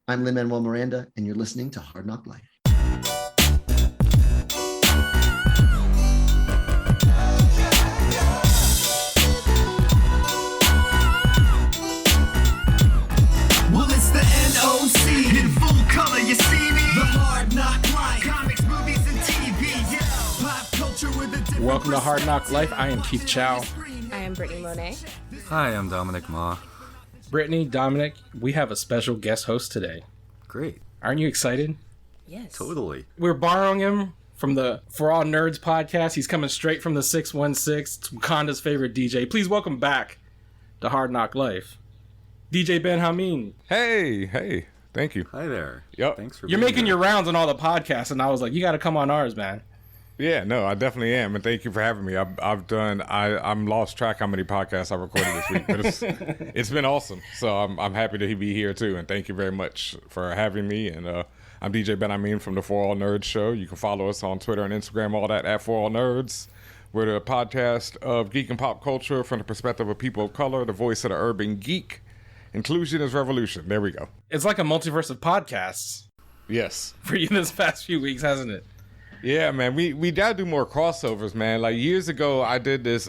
I'm Lin-Manuel Miranda, and you're listening to Hard Knock Life. Well, it's the NOC in full color, you see me? The Hard Knock Life. Comics, movies, and TV, yeah. Pop culture with a different Welcome to Hard Knock Life. I am Keith Chow. I am Brittany Monet. Hi, I'm Dominic Ma. Brittany, Dominic, we have a special guest host today. Great. Aren't you excited? Yes. Totally. We're borrowing him from the For All Nerds podcast. He's coming straight from the 616. It's Wakanda's favorite DJ. Please welcome back to Hard Knock Life, DJ Benhameen. Hey, thank you. Hi there. Yep. Thanks for You're being making here. your rounds on all the podcasts, and I was like, you got to come on ours, man. Yeah, no, I definitely am, and thank you for having me. I'm lost track how many podcasts I recorded this week, but it's been awesome. So I'm happy to be here too, and thank you very much for having me. And I'm DJ Benhameen from the For All Nerds show. You can follow us on Twitter and Instagram, all that at For All Nerds. We're the podcast of geek and pop culture from the perspective of people of color, the voice of the urban geek. Inclusion is revolution. There we go. It's like a multiverse of podcasts Yes. for you this past few weeks, hasn't it? Yeah, man, we gotta do more crossovers, man. Like years ago, I did this.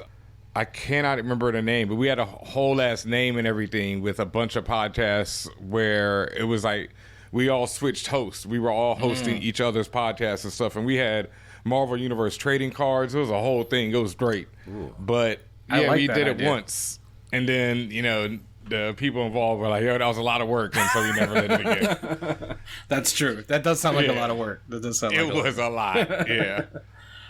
I cannot remember the name, but we had a whole ass name and everything with a bunch of podcasts where it was like we all switched hosts. We were all hosting each other's podcasts and stuff, and we had Marvel Universe trading cards. It was a whole thing. It was great. Ooh. But I yeah, like we that did it idea. once, and then the people involved were like, "Yo, that was a lot of work," and so we never did it again. That's true. That does sound like a Yeah. lot of work. That does sound like It was a lot. Yeah.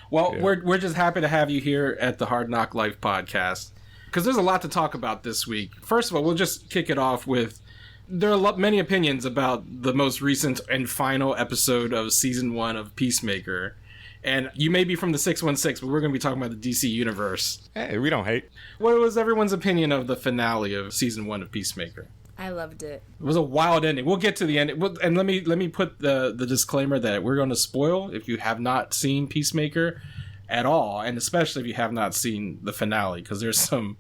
Well, Yeah. we're just happy to have you here at the Hard Knock Life podcast because there's a lot to talk about this week. First of all, we'll just kick it off with there are many opinions about the most recent and final episode of season 1 of Peacemaker. And you may be from the 616, but we're going to be talking about the DC universe. Hey, we don't hate. What was everyone's opinion of the finale of season 1 of Peacemaker? I loved it. It was a wild ending. We'll get to the end. And let me put the disclaimer that we're going to spoil if you have not seen Peacemaker at all, and especially if you have not seen the finale, because there's some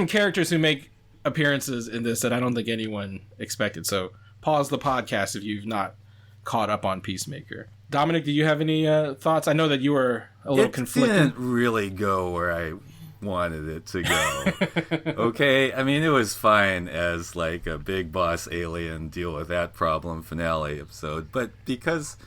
characters who make appearances in this that I don't think anyone expected. So pause the podcast if you've not caught up on Peacemaker. Dominic, do you have any thoughts? I know that you were a little conflicted. It didn't really go where I wanted it to go. Okay, I mean, it was fine as like a big boss alien deal with that problem finale episode, but because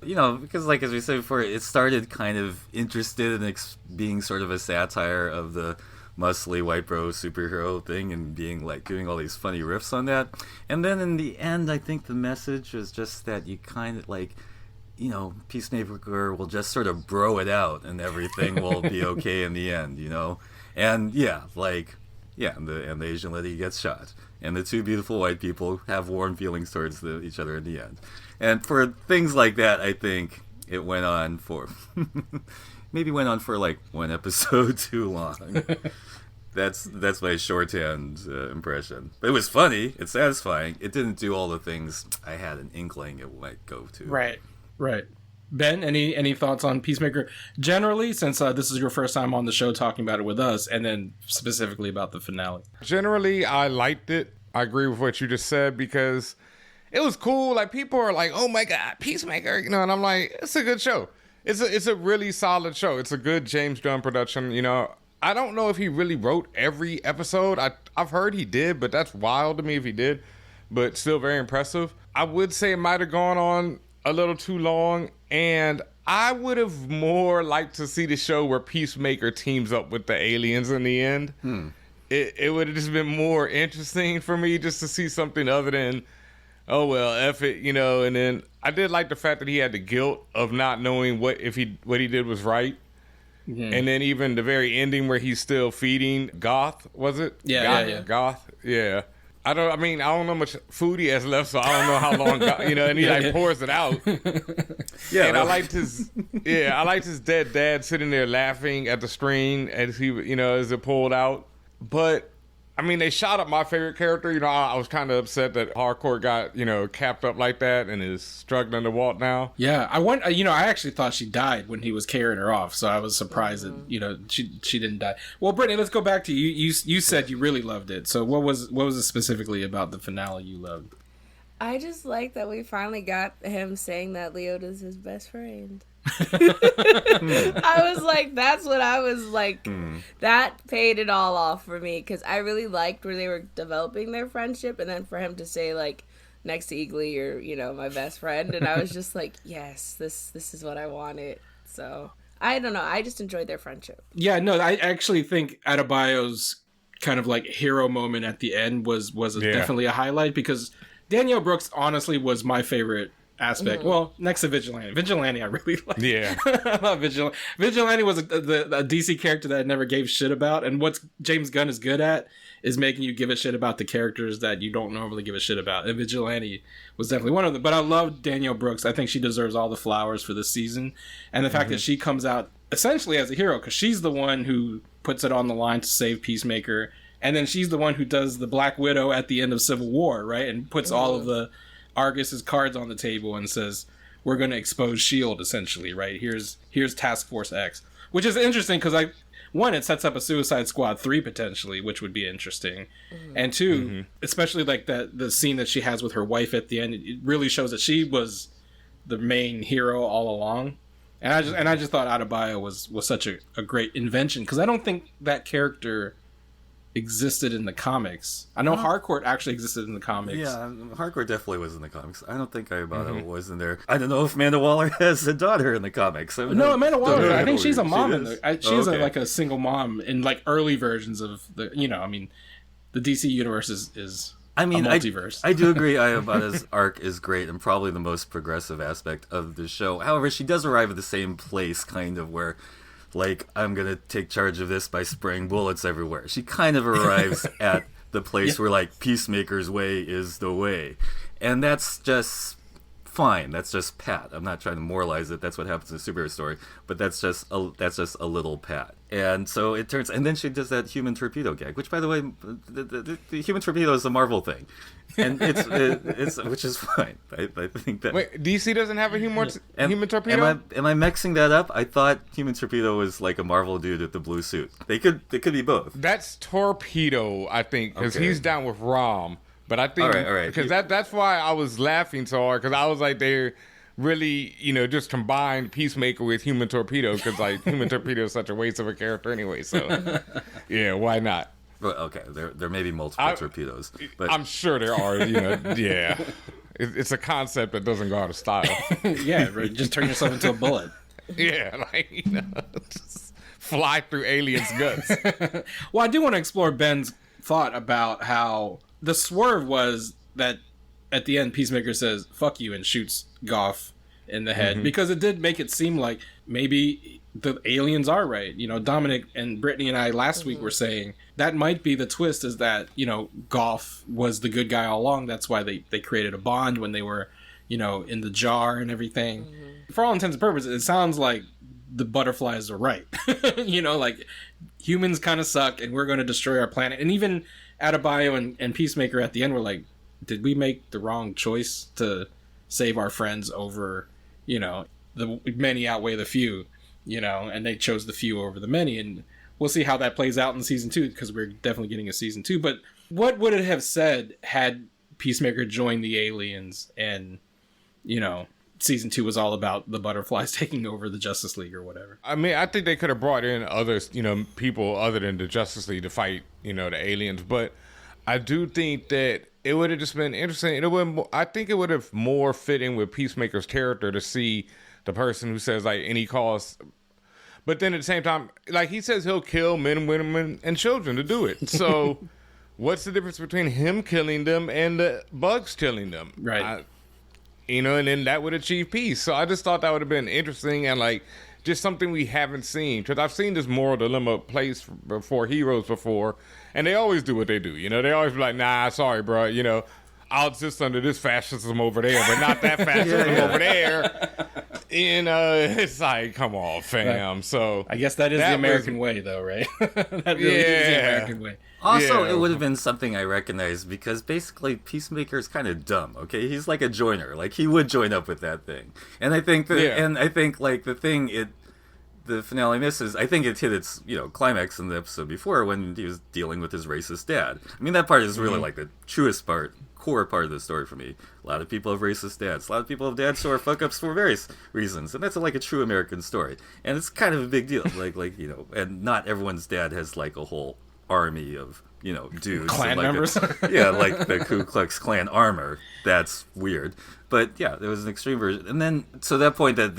like as we said before, it started kind of interested in being sort of a satire of the muscly white bro superhero thing and being like doing all these funny riffs on that, and then in the end I think the message was just that you kind of like, Peacemaker will just sort of bro it out and everything will be okay in the end, and the Asian lady gets shot and the two beautiful white people have warm feelings towards each other in the end. And for things like that, I think it went on for like one episode too long. That's my shorthand impression. But it was funny. It's satisfying. It didn't do all the things I had an inkling it might go to. Right. Ben, any thoughts on Peacemaker generally, since this is your first time on the show talking about it with us, and then specifically about the finale? Generally, I liked it. I agree with what you just said because it was cool. Like, people are like, "Oh my God, Peacemaker," and I'm like, it's a good show. It's a really solid show. It's a good James Gunn production. I don't know if he really wrote every episode. I've heard he did, but that's wild to me if he did. But still very impressive. I would say it might have gone on a little too long, and I would have more liked to see the show where Peacemaker teams up with the aliens in the end. It would have just been more interesting for me just to see something other than, oh well, F it, and then I did like the fact that he had the guilt of not knowing what he did was right. Mm-hmm. And then even the very ending where he's still feeding Goth, was it? Yeah. Goth, yeah. I don't know much food he has left, so I don't know how long, and he like pours it out. Yeah, and I liked his dead dad sitting there laughing at the screen as he, as it pulled out. But I mean, they shot up my favorite character. I was kind of upset that Hardcore got, capped up like that and is struggling to walk now. Yeah, I actually thought she died when he was carrying her off, so I was surprised that, she didn't die. Well, Brittany, let's go back to you. You said you really loved it. So what was it specifically about the finale you loved? I just like that we finally got him saying that Leota's his best friend. I was like, that's what I was like. That paid it all off for me because I really liked where they were developing their friendship, and then for him to say like, next to Eagly, you're my best friend, and I was just like, yes, this is what I wanted. So I don't know. I just enjoyed their friendship. Yeah, no, I actually think Adebayo's kind of like hero moment at the end was definitely a highlight because Danielle Brooks honestly was my favorite aspect. Well, next to Vigilante. Vigilante I really like. Yeah. I love Vigilante. Vigilante was a DC character that I never gave shit about, and what James Gunn is good at is making you give a shit about the characters that you don't normally give a shit about. And Vigilante was definitely one of them. But I love Danielle Brooks. I think she deserves all the flowers for this season. And the fact that she comes out essentially as a hero, because she's the one who puts it on the line to save Peacemaker. And then she's the one who does the Black Widow at the end of Civil War, right? And puts all of the Argus's cards on the table and says, we're going to expose S.H.I.E.L.D. essentially, right? Here's Task Force X. Which is interesting because it sets up a Suicide Squad 3 potentially, which would be interesting. And two, especially like the scene that she has with her wife at the end, it really shows that she was the main hero all along. And I just thought Adebayo was such a great invention because I don't think that character existed in the comics. I know Harcourt actually existed in the comics. Yeah, Harcourt definitely was in the comics. I don't think Adebayo was in there. I don't know if Amanda Waller has a daughter in the comics. No, Amanda Waller. I think she's a mom She in is? there. She's like a single mom in like early versions of the. The DC universe is a multiverse. I do agree. Adebayo's arc is great and probably the most progressive aspect of the show. However, she does arrive at the same place, kind of where, like, I'm gonna take charge of this by spraying bullets everywhere. She kind of arrives at the place where like Peacemaker's way is the way, and that's just fine. That's just pat. I'm not trying to moralize it. That's what happens in a superhero story, but that's just a little pat. And so it turns, and then she does that human torpedo gag, which, by the way, the human torpedo is a Marvel thing, and it's which is fine. I think that. Wait, DC doesn't have a human torpedo? Am I mixing that up? I thought human torpedo was like a Marvel dude with the blue suit. They could be both. That's Torpedo, I think, because he's down with Rom. But I think all right. Because that's why I was laughing so hard, because I was like, they're really, just combined Peacemaker with Human Torpedo, because like Human Torpedo is such a waste of a character anyway. So yeah, why not? Well, okay, there may be multiple torpedoes, but I'm sure there are. Yeah, it's a concept that doesn't go out of style. Yeah, right. Just turn yourself into a bullet. Yeah, like just fly through aliens' guts. Well, I do want to explore Ben's thought about how the swerve was that at the end Peacemaker says "fuck you" and shoots Goff in the head, because it did make it seem like maybe the aliens are right. Dominic and Britney and I last week were saying that might be the twist, is that Goff was the good guy all along. That's why they created a bond when they were in the jar and everything. For all intents and purposes, it sounds like the butterflies are right. Like humans kind of suck and we're going to destroy our planet. And even Adebayo and Peacemaker at the end were like, did we make the wrong choice to save our friends over, the many outweigh the few, and they chose the few over the many. And we'll see how that plays out in season 2, because we're definitely getting a season 2. But what would it have said had Peacemaker joined the aliens and, season 2 was all about the butterflies taking over the Justice League or whatever? I mean, I think they could have brought in others, people other than the Justice League to fight, the aliens. But I do think that it would have just been interesting. I think it would have more fit in with Peacemaker's character to see the person who says, like, any cause. But then at the same time, like, he says he'll kill men, women, and children to do it. So what's the difference between him killing them and the bugs killing them? Right. And then that would achieve peace. So I just thought that would have been interesting and, like, just something we haven't seen. Because I've seen this moral dilemma place before heroes before, and they always do what they do. They always be like, nah, sorry, bro. I'll exist under this fascism over there, but not that fascism over there. It's like, come on, fam. Right. So I guess that is the American way, though, right? That really is the American way. Also, it would have been something I recognized, because basically Peacemaker is kind of dumb. Okay, he's like a joiner. Like, he would join up with that thing. And I think like the finale misses. I think it hit its climax in the episode before when he was dealing with his racist dad. I mean, that part is really like the truest part, core part of the story for me. A lot of people have racist dads. A lot of people have dads who are fuck ups for various reasons, and that's like a true American story. And it's kind of a big deal. Like and not everyone's dad has like a whole army of dudes, Clan like members. like the Ku Klux Klan armor. That's weird. But yeah, there was an extreme version, and then so that point that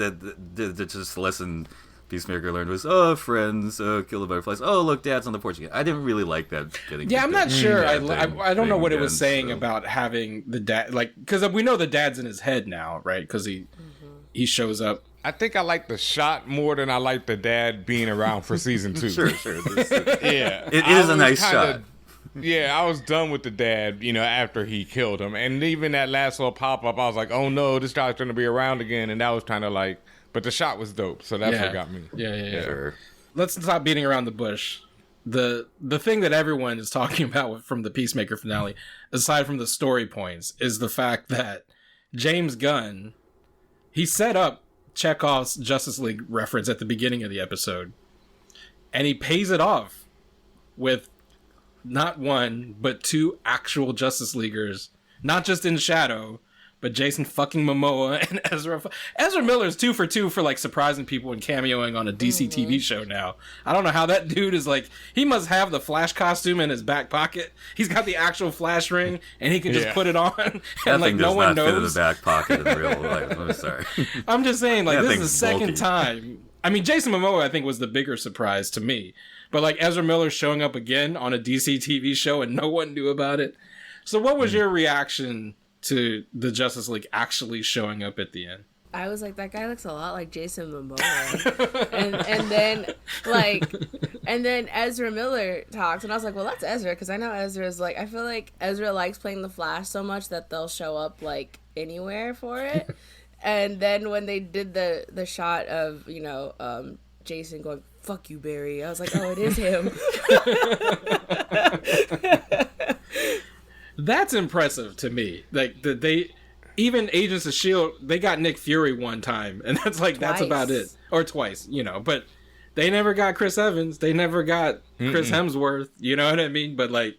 just the lesson Peacemaker learned was, friends, kill the butterflies. Oh, look, Dad's on the porch again. I didn't really like that. I'm not sure. I don't know what it was again, saying so. about having the dad, like, because we know the dad's in his head now, right? Because he shows up. I think I like the shot more than I like the dad being around for season 2. Sure. Yeah, It is a nice shot. Yeah, I was done with the dad, after he killed him. And even that last little pop-up, I was like, oh no, this guy's going to be around again. And that was kind of like, but the shot was dope. So that's what got me. Yeah. Sure. Let's stop beating around the bush. The thing that everyone is talking about from the Peacemaker finale, aside from the story points, is the fact that James Gunn, he set up Chekhov's Justice League reference at the beginning of the episode. And he pays it off with not one, but 2 actual Justice Leaguers, not just in Shadow, but Jason fucking Momoa and Ezra. Ezra Miller's 2 for 2 for like surprising people and cameoing on a DC TV show now. I don't know how that dude is like. He must have the Flash costume in his back pocket. He's got the actual Flash ring, and he can just put it on, and like no one knows. Fit in the back pocket in real life. I'm sorry. I'm just saying, like, That this is the thing's second bulky. time. I mean, Jason Momoa, I think, was the bigger surprise to me. But like Ezra Miller showing up again on a DC TV show and no one knew about it. So what was your reaction to the Justice League actually showing up at the end? I was like, that guy looks a lot like Jason Momoa. and then Ezra Miller talks, and I was like, well, that's Ezra, because I know Ezra's like, I feel like Ezra likes playing the Flash so much that they'll show up like anywhere for it. And then when they did the shot of Jason going, "Fuck you, Barry," I was like, oh, it is him. That's impressive to me. Like they even Agents of S.H.I.E.L.D., they got Nick Fury one time, and that's like that's about it, or twice, but they never got Chris Evans, they never got Chris Hemsworth, you know what I mean? But like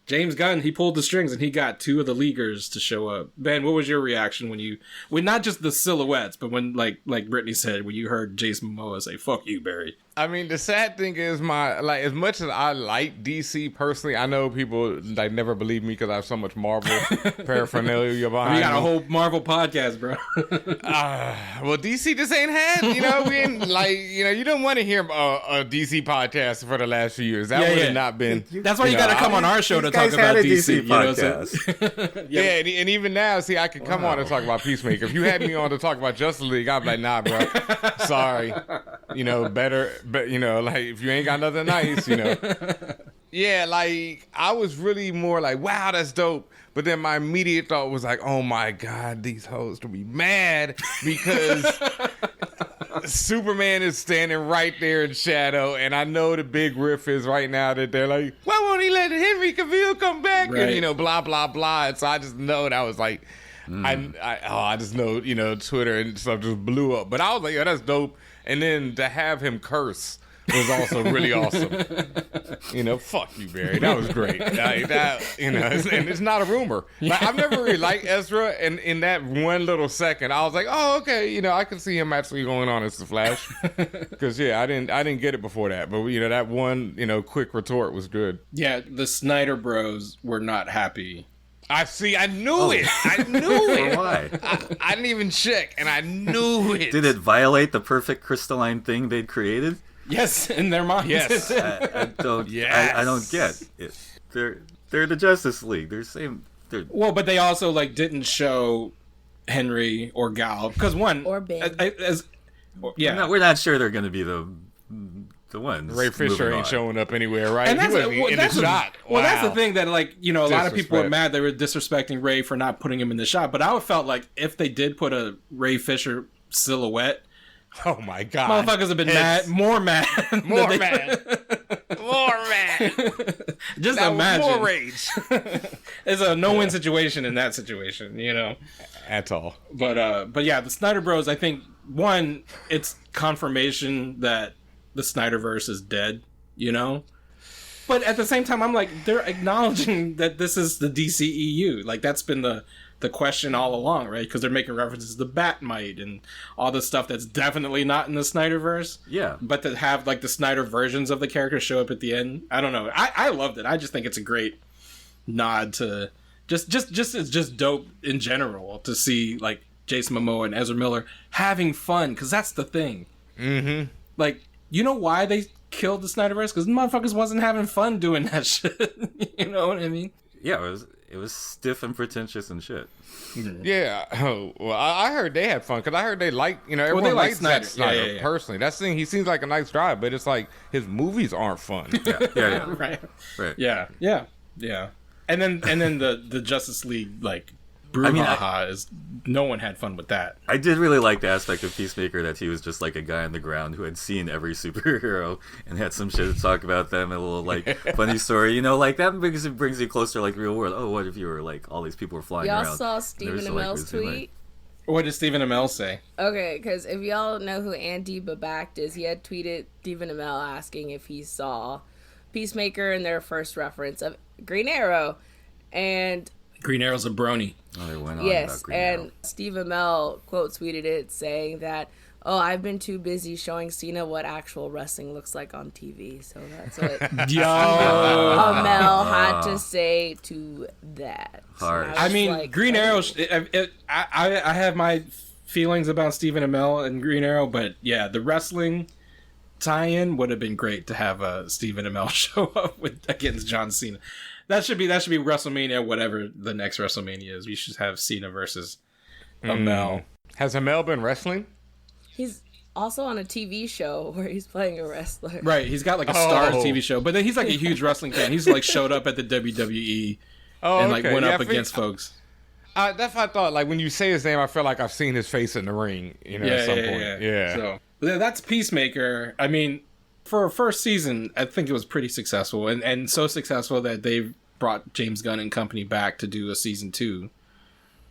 James Gunn, he pulled the strings and he got 2 of the Leaguers to show up. Ben, what was your reaction when not just the silhouettes, but when like Britney said, when you heard Jason Momoa say, "Fuck you, Barry"? I mean, the sad thing is as much as I like DC personally, I know people like never believe me because I have so much Marvel paraphernalia behind We got a me. whole Marvel podcast, bro. Well, DC just ain't had, we ain't you don't want to hear a DC podcast for the last few years. That would have not been. That's why you got to come on our show to talk about DC. You know what I'm saying? Yeah, and even now, see, I could come on and talk about Peacemaker. If you had me on to talk about Justice League, I'd be like, nah, bro, sorry. Better, but like if you ain't got nothing nice, Yeah, like I was really more like, wow, that's dope. But then my immediate thought was like, oh my God, these hoes will be mad because Superman is standing right there in shadow, and I know the big riff is right now that they're like, why won't he let Henry Cavill come back? Right. And blah blah blah. And so I just know that was like, I just know Twitter and stuff just blew up. But I was like, yo, that's dope. And then to have him curse was also really awesome. Fuck you, Barry. That was great. And it's not a rumor. Like, I've never really liked Ezra, and in that one little second, I was like, oh, okay, I can see him actually going on as the Flash. Because I didn't get it before that, but that one quick retort was good. Yeah, the Snyder Bros were not happy. I knew it. I knew it. Why? I didn't even check, and I knew it. Did it violate the perfect crystalline thing they'd created? Yes, in their minds. Yes. I don't. Yes. I don't get it. They're the Justice League. Well, but they also didn't show Henry or Gal because one Or Ben. Yeah, we're not sure they're going to be the ones. Ray Fisher moving ain't on. showing up anywhere, right? and He that's wasn't in the shot. Well, that's the Wow. thing that a lot of people were Disrespect. mad they were disrespecting Ray for not putting him in the shot. But I felt like if they did put a Ray Fisher silhouette, Oh my God! motherfuckers have been more mad, more than they- mad, more mad. Just That was imagine. more rage. It's a no-win situation in that situation, At all. But yeah, the Snyder Bros. I think one, it's confirmation that the Snyderverse is dead. But at the same time, I'm like, they're acknowledging that this is the DCEU. Like, that's been the question all along, right? Because they're making references to Batmite and all this stuff that's definitely not in the Snyderverse. Yeah. But to have, like, the Snyder versions of the characters show up at the end, I don't know. I loved it. I just think it's a great nod to... It's just dope in general to see, like, Jason Momoa and Ezra Miller having fun, because that's the thing. Mm-hmm. Like, you know why they killed the Snyderverse? Because motherfuckers wasn't having fun doing that shit. You know what I mean? Yeah, it was stiff and pretentious and shit. Yeah. Oh, well, I heard they had fun because I heard they like, everyone they like likes Zack Snyder. Snyder Yeah. personally. That's the thing. He seems like a nice guy, but it's like his movies aren't fun. Yeah. Right. Right. Yeah. And then the Justice League, like, brouhaha is no one had fun with that. I did really like the aspect of Peacemaker that he was just like a guy on the ground who had seen every superhero and had some shit to talk about them, and a little like funny story, like that brings you closer to like real world. Oh, what if you were like all these people were flying Y'all around? saw Stephen Amell's tweet? What did Stephen Amell say? Okay, because if y'all know who Andy Babak is, he had tweeted Stephen Amell asking if he saw Peacemaker in their first reference of Green Arrow, and Green Arrow's a brony. Oh, they went on yes, about Green and Arrow. Steve Amell quote tweeted it saying that, "Oh, I've been too busy showing Cena what actual wrestling looks like on TV." So that's what Amell had to say to that. Harsh. I mean, like, Green Arrow. I have my feelings about Stephen Amell and Green Arrow, but yeah, the wrestling tie-in would have been great to have Stephen Amell show up against John Cena. That should be WrestleMania, whatever the next WrestleMania is. We should have Cena versus Amell. Has Amell been wrestling? He's also on a TV show where he's playing a wrestler. Right, he's got like a Stars TV show, but then he's like a huge wrestling fan. He's like showed up at the WWE and like went up against folks. That's what I thought. Like when you say his name, I feel like I've seen his face in the ring. At some point. Yeah. So that's Peacemaker. I mean, for a first season, I think it was pretty successful, and so successful that they've brought James Gunn and company back to do a season 2.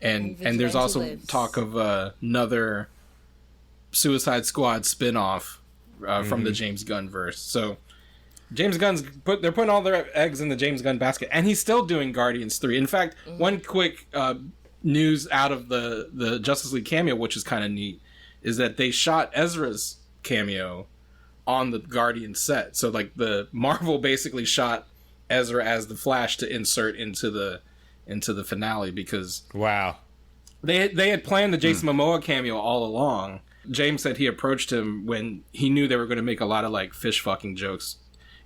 And there's also talk of another Suicide Squad spin-off from the James Gunn verse. So James Gunn's they're putting all their eggs in the James Gunn basket, and he's still doing Guardians 3. In fact, one quick news out of the Justice League cameo, which is kind of neat, is that they shot Ezra's cameo on the Guardians set. So like the Marvel basically shot Ezra as the Flash to insert into the finale, because they had planned the Jason Momoa cameo all along. James said he approached him when he knew they were going to make a lot of like fish fucking jokes,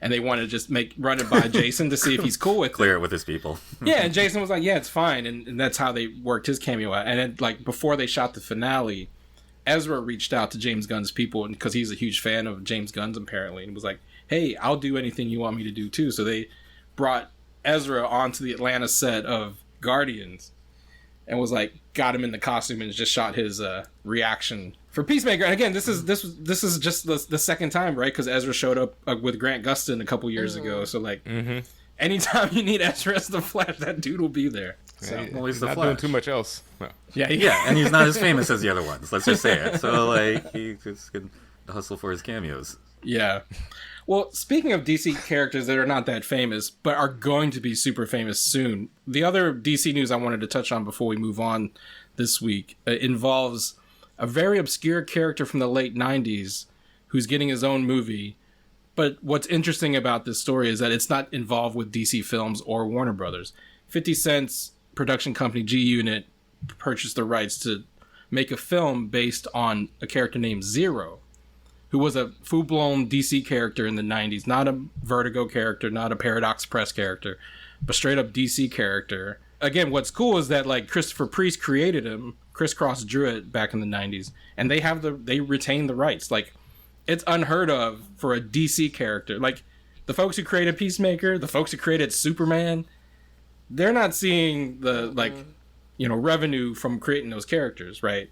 and they wanted to just run it by Jason to see if he's cool with Clear it. it with his people. Yeah, and Jason was like, yeah, it's fine, and that's how they worked his cameo out. And then like before they shot the finale, Ezra reached out to James Gunn's people, because he's a huge fan of James Gunn's apparently, and was like, hey, I'll do anything you want me to do too. So they brought Ezra onto the Atlanta set of Guardians and was like, got him in the costume and just shot his reaction for Peacemaker. And again, this is just the second time, right? Because Ezra showed up with Grant Gustin a couple years ago. So like, anytime you need Ezra as the Flash, that dude will be there. So Well, he's the not Flash. doing too much else. No. Yeah, and he's not as famous as the other ones. Let's just say it. So like, he just can hustle for his cameos. Yeah. Well, speaking of DC characters that are not that famous, but are going to be super famous soon, the other DC news I wanted to touch on before we move on this week involves a very obscure character from the late 90s who's getting his own movie. But what's interesting about this story is that it's not involved with DC Films or Warner Brothers. 50 Cent's production company, G-Unit, purchased the rights to make a film based on a character named Zero, who was a full-blown DC character in the 90s. Not a Vertigo character, not a Paradox Press character, but straight-up DC character. Again, what's cool is that like Christopher Priest created him, Criss Cross drew it back in the 90s, and they retain the rights. Like, it's unheard of for a DC character. Like, the folks who created Peacemaker, the folks who created Superman, they're not seeing the, revenue from creating those characters, right?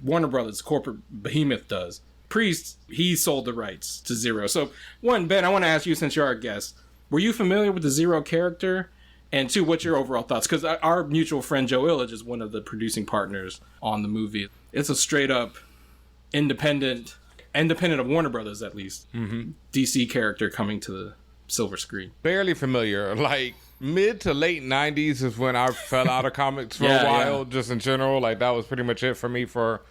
Warner Brothers, corporate behemoth does. Priest, he sold the rights to Zero. So, one, Ben, I want to ask you, since you're our guest, were you familiar with the Zero character? And two, what's your overall thoughts? Because our mutual friend Joe Illidge is one of the producing partners on the movie. It's a straight up independent of Warner Brothers, at least, DC character coming to the silver screen. Barely familiar. Like mid to late 90s is when I fell out of comics for Yeah, a while, yeah. just in general. Like that was pretty much it for me for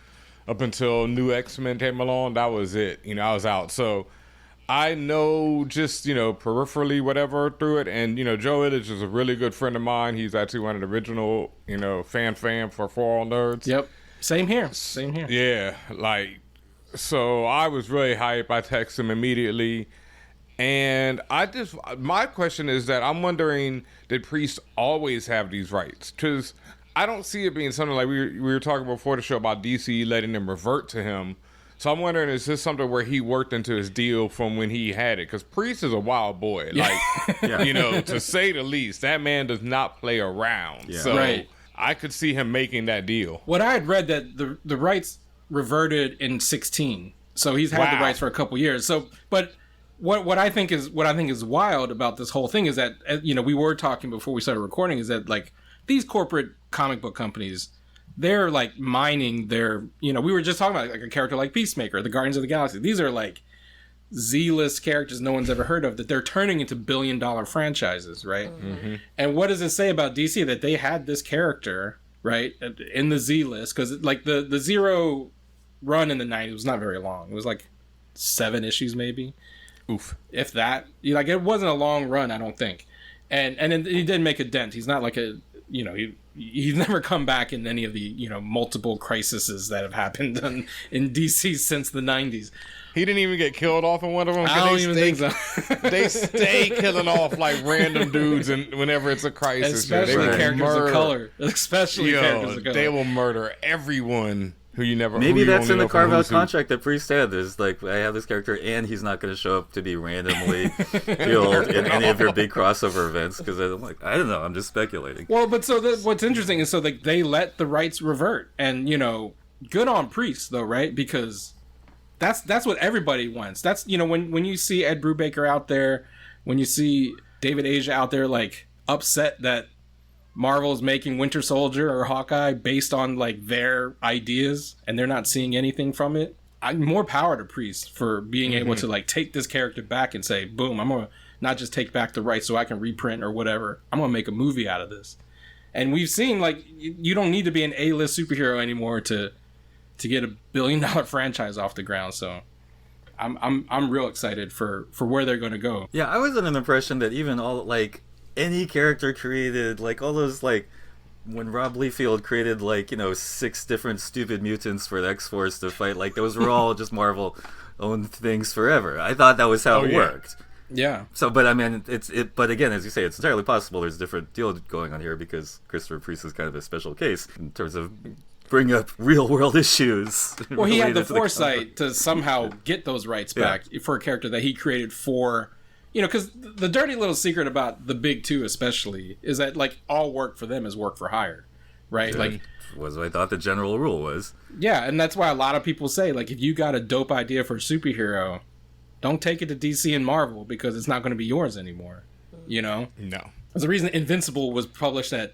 up until New X-Men came along. That was it. You know, I was out. So I know just, you know, peripherally whatever through it. And, you know, Joe Illich is a really good friend of mine. He's actually one of the original, you know, fan for For All Nerds. Yep. Same here. Same here. Yeah, like, so I was really hyped. I texted him immediately. And my question is that I'm wondering, did Priest always have these rights? Because I don't see it being something like we were talking before the show about DC letting them revert to him. So I'm wondering, is this something where he worked into his deal from when he had it? Because Priest is a wild boy. Like, you know, to say the least, that man does not play around. Yeah. So Right. I could see him making that deal. What I had read that the rights reverted in 16, so he's had the Wow. rights for a couple years. So, but what I think is wild about this whole thing is that, you know, we were talking before we started recording, is that like these corporate comic book companies, they're like mining their, you know, we were just talking about like a character like Peacemaker, the Guardians of the Galaxy. These are like Z-list characters no one's ever heard of that they're turning into billion-dollar franchises, right? Mm-hmm. And what does it say about DC that they had this character, right, in the Z-list? Because like the Zero run in the 90s was not very long. It was like 7 issues maybe. Oof. If that. You know, like it wasn't a long run, I don't think. And he didn't make a dent. He's not like a, you know, he's never come back in any of the, you know, multiple crises that have happened in DC since the 90s. He didn't even get killed off in one of them. I don't even think so. They stay killing off like random dudes, and whenever it's a crisis, Especially they will characters murder. of color. Especially characters of color. They will murder everyone who you never. Maybe who you that's only in the know from carve-out who's who. contract that Priest had. There's like, I have this character, and he's not going to show up to be randomly killed in any of your big crossover events. Because I'm like, I don't know. I'm just speculating. Well, but so what's interesting is so like they let the rights revert, and you know, good on Priest though, right? Because that's what everybody wants. That's, you know, when you see Ed Brubaker out there, when you see David Aja out there like upset that Marvel's making Winter Soldier or Hawkeye based on like their ideas and they're not seeing anything from it, more power to Priest for being able to like take this character back and say, boom, I'm gonna not just take back the rights so I can reprint or whatever, I'm gonna make a movie out of this. And we've seen like you don't need to be an A-list superhero anymore to get $1 billion franchise off the ground. So I'm real excited for where they're going to go. Yeah, I was under the impression that even all, like, any character created, like, all those, like, when Rob Liefeld created, like, you know, 6 different stupid mutants for the X-Force to fight, like, those were all just Marvel-owned things forever. I thought that was how it worked. Yeah. So, but I mean, but again, as you say, it's entirely possible there's a different deal going on here because Christopher Priest is kind of a special case in terms of bring up real world issues. Well, he had the related to foresight to somehow get those rights back for a character that he created for, you know, because the dirty little secret about the big two especially is that like all work for them is work for hire, right? Like was what I thought the general rule was. Yeah, and that's why a lot of people say like if you got a dope idea for a superhero, don't take it to DC and Marvel because it's not going to be yours anymore. You know? No. There's a reason Invincible was published at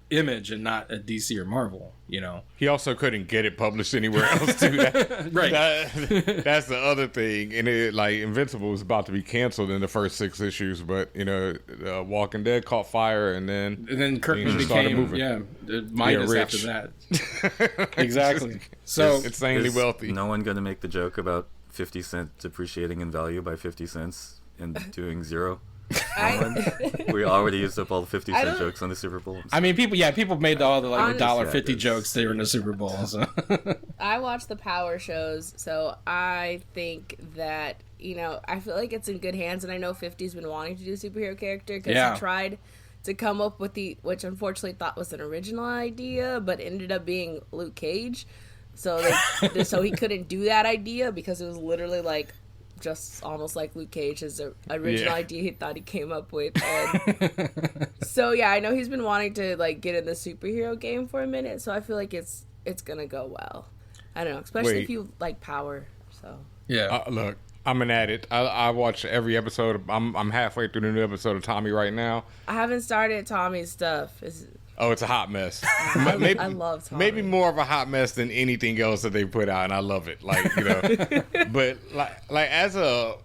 Image and not at DC or Marvel, you know? He also couldn't get it published anywhere else too. Right. That's the other thing. And it, like, Invincible was about to be canceled in the first 6 issues, but you know, Walking Dead caught fire, and then Kirkman started became moving. Midas rich. after that. Exactly. So It's insanely Is wealthy. no one going to make the joke about 50 cent depreciating in value by 50 cents and doing 0? We already used up all the 50-cent jokes on the Super Bowl. I mean, people made all the like Honestly, $1.50 jokes during the Super Bowl. So. I watch the Power shows, so I think that, you know, I feel like it's in good hands, and I know 50's been wanting to do a superhero character because he tried to come up with which unfortunately thought was an original idea, but ended up being Luke Cage. So so he couldn't do that idea because it was literally like just almost like Luke Cage's original idea he thought he came up with. And so yeah, I know he's been wanting to like get in the superhero game for a minute, so I feel like it's gonna go well. I don't know, especially if you like Power. So Yeah. Look, I'm an addict. I watch every episode. I'm halfway through the new episode of Tommy right now. I haven't started Tommy's stuff. Oh, it's a hot mess. I love Tommy. Maybe more of a hot mess than anything else that they put out, and I love it. Like, you know, but like as a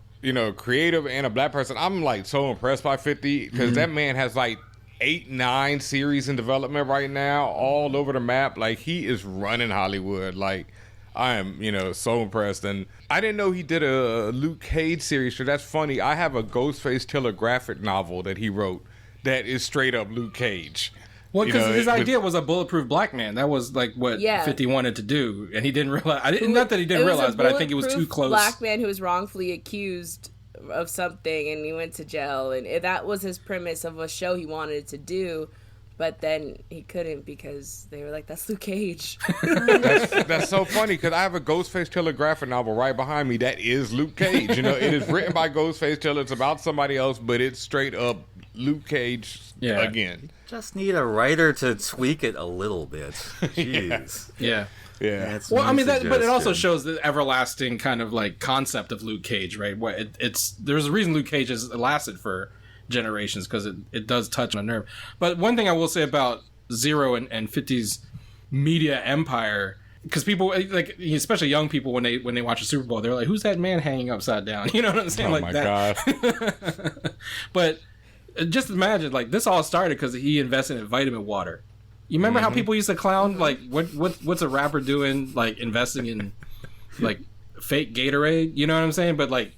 creative and a black person, I'm like so impressed by 50 because that man has like 8-9 series in development right now, all over the map. Like, he is running Hollywood. Like, I am, so impressed. And I didn't know he did a Luke Cage series. So that's funny. I have a Ghostface Killer graphic novel that he wrote that is straight up Luke Cage. Well, because his idea was a bulletproof black man. That was like what 50 wanted to do, and he didn't realize. Not that he didn't realize, but I think it was too close. Black man who was wrongfully accused of something, and he went to jail, and that was his premise of a show he wanted to do. But then he couldn't because they were like, "That's Luke Cage." That's so funny because I have a Ghostface Killer graphic novel right behind me that is Luke Cage. It is written by Ghostface Killer. It's about somebody else, but it's straight up Luke Cage again. Just need a writer to tweak it a little bit. Jeez. Yeah. That's well, my I mean, but it also suggestion. shows the everlasting kind of like concept of Luke Cage, right? There's a reason Luke Cage has lasted for generations because it does touch on a nerve. But one thing I will say about Zero and 50's media empire, because people like, especially young people, when they watch a Super Bowl, they're like, "Who's that man hanging upside down?" You know what I'm saying? Oh my God. But just imagine, like, this all started because he invested in vitamin water. You remember how people used to clown, like, what's a rapper doing, like, investing in, like, fake Gatorade? You know what I'm saying? But, like,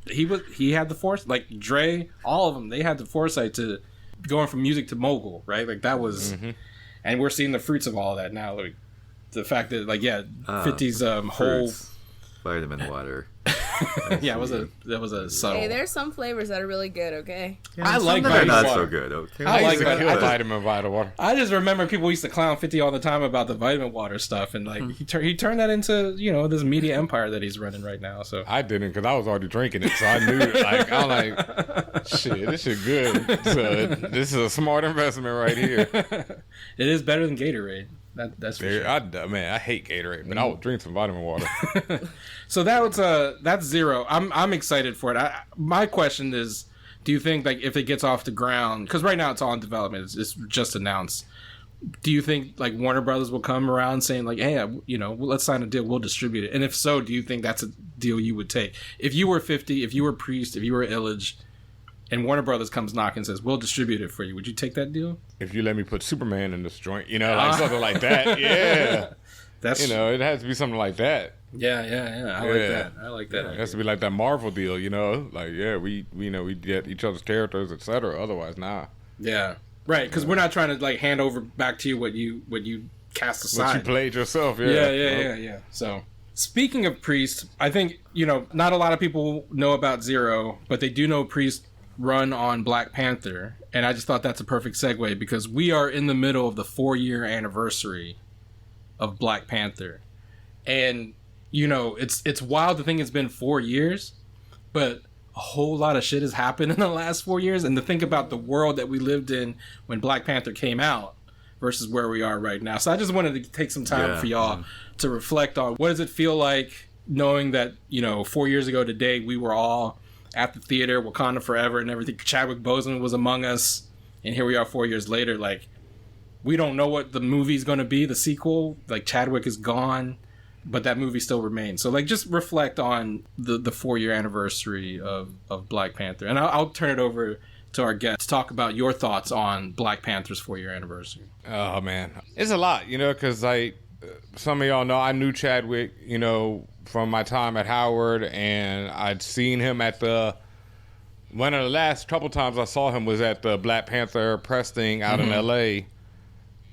he had the force, like, Dre, all of them, they had the foresight to going from music to mogul, right? Like, that was, and we're seeing the fruits of all that now. Like, the fact that, like, 50's whole Fruits. Vitamin water. that was a subtle. Hey, there's some flavors that are really good. Okay. I like They're vitamin not water. so good. Okay. I like Kill vitamin vitamin water. I just remember people used to clown 50 all the time about the vitamin water stuff, and like he turned that into this media empire that he's running right now. So I didn't because I was already drinking it, so I knew it. Like, I'm like, shit, this shit good. So this is a smart investment right here. it is better than Gatorade. That's for sure. I hate Gatorade, but I will drink some vitamin water. So that's Zero. I'm excited for it. My question is, do you think, like, if it gets off the ground, because right now it's all in development, it's just announced, do you think, like, Warner Brothers will come around saying, like, hey, let's sign a deal, we'll distribute it? And if so, do you think that's a deal you would take? If you were 50, if you were Priest, if you were Illage, and Warner Brothers comes knocking and says, we'll distribute it for you, would you take that deal? If you let me put Superman in this joint, like something like that, yeah. That's it has to be something like that. Yeah. I like that. It has to be like that Marvel deal, like, we get each other's characters, etc. Otherwise, nah. Yeah, right. Because we're not trying to, like, hand over back to you what you cast aside. What you played yourself, yeah. So, speaking of Priest, I think not a lot of people know about Zero, but they do know Priest run on Black Panther, and I just thought that's a perfect segue because we are in the middle of the 4-year anniversary of Black Panther, and it's wild to think it's been 4 years, but a whole lot of shit has happened in the last 4 years, and to think about the world that we lived in when Black Panther came out versus where we are right now. So I just wanted to take some time for y'all to reflect on what does it feel like knowing that 4 years ago today we were all at the theater, Wakanda Forever and everything. Chadwick Boseman was among us, and here we are 4 years later. Like, we don't know what the movie's going to be, the sequel. Like, Chadwick is gone, but that movie still remains. So, like, just reflect on the 4-year anniversary of Black Panther. And I'll turn it over to our guest to talk about your thoughts on Black Panther's 4-year anniversary. Oh, man. It's a lot, because, like, some of y'all know I knew Chadwick, from my time at Howard, and I'd seen him at one of the last couple times I saw him was at the Black Panther press thing out in L.A.,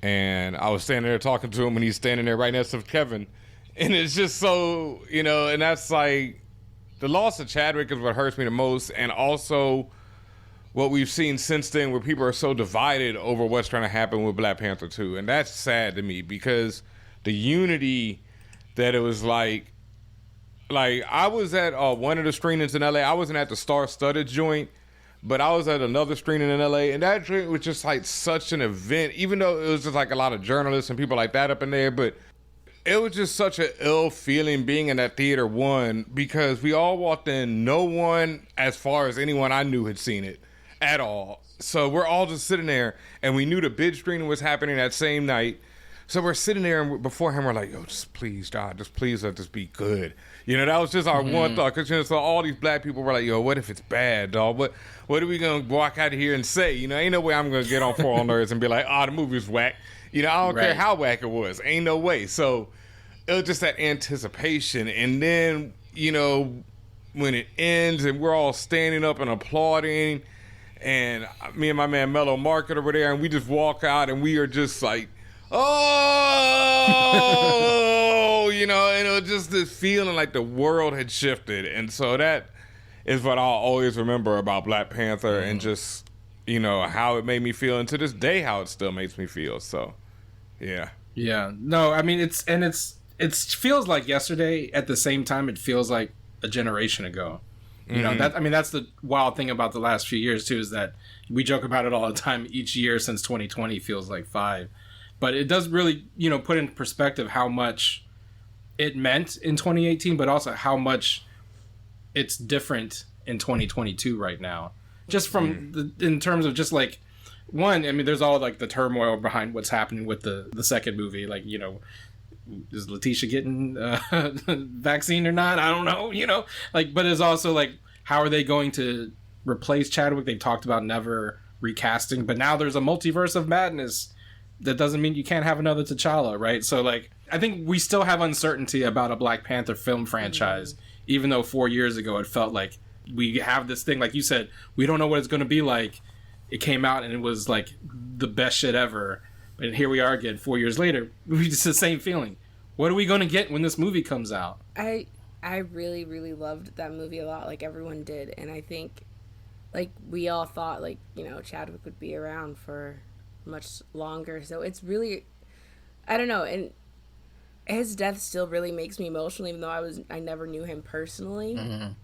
and I was standing there talking to him, and he's standing there right next to Kevin, and it's just so, and that's like, the loss of Chadwick is what hurts me the most, and also what we've seen since then where people are so divided over what's trying to happen with Black Panther 2, and that's sad to me because the unity that it was like I was at one of the screenings in LA. I wasn't at the Star-Studded joint, but I was at another screening in LA, and that joint was just like such an event, even though it was just like a lot of journalists and people like that up in there, but it was just such an ill feeling being in that theater, one, because we all walked in, no one, as far as anyone I knew, had seen it at all. So we're all just sitting there, and we knew the big screening was happening that same night. So we're sitting there and before him, we're like, yo, just please, God, just please let this be good. You know, that was just our one thought. Because, you know, so all these black people were like, yo, what if it's bad, dog? What are we going to walk out of here and say? You know, ain't no way I'm going to get on 4 on Nerds and be like, oh, the movie was whack. You know, I don't care how whack it was. Ain't no way. So it was just that anticipation. And then, you know, when it ends and we're all standing up and applauding, and me and my man Mellow Market over there, and we just walk out and we are just like, oh, you know, and it was just this feeling like the world had shifted. And so that is what I'll always remember about Black Panther and just, you know, how it made me feel. And to this day, how it still makes me feel. So, yeah. Yeah. No, I mean, it feels like yesterday. At the same time, it feels like a generation ago. You know, that's the wild thing about the last few years, too, is that we joke about it all the time. Each year since 2020 feels like 5. But it does really, you know, put in perspective how much it meant in 2018, but also how much it's different in 2022 right now. Just from in terms of just like, one, I mean, there's all like the turmoil behind what's happening with the second movie. Like, you know, is Letitia getting vaccine or not? I don't know, you know, like, but it's also like, how are they going to replace Chadwick? They've talked about never recasting, but now there's a multiverse of madness. That doesn't mean you can't have another T'Challa, right? So, like, I think we still have uncertainty about a Black Panther film franchise, even though 4 years ago it felt like we have this thing, like you said, we don't know what it's going to be like. It came out and it was, like, the best shit ever. And here we are again 4 years later. It's the same feeling. What are we going to get when this movie comes out? I really, really loved that movie a lot, like everyone did. And I think, like, we all thought, like, you know, Chadwick would be around for much longer, so it's really, I don't know, and his death still really makes me emotional, even though I never knew him personally.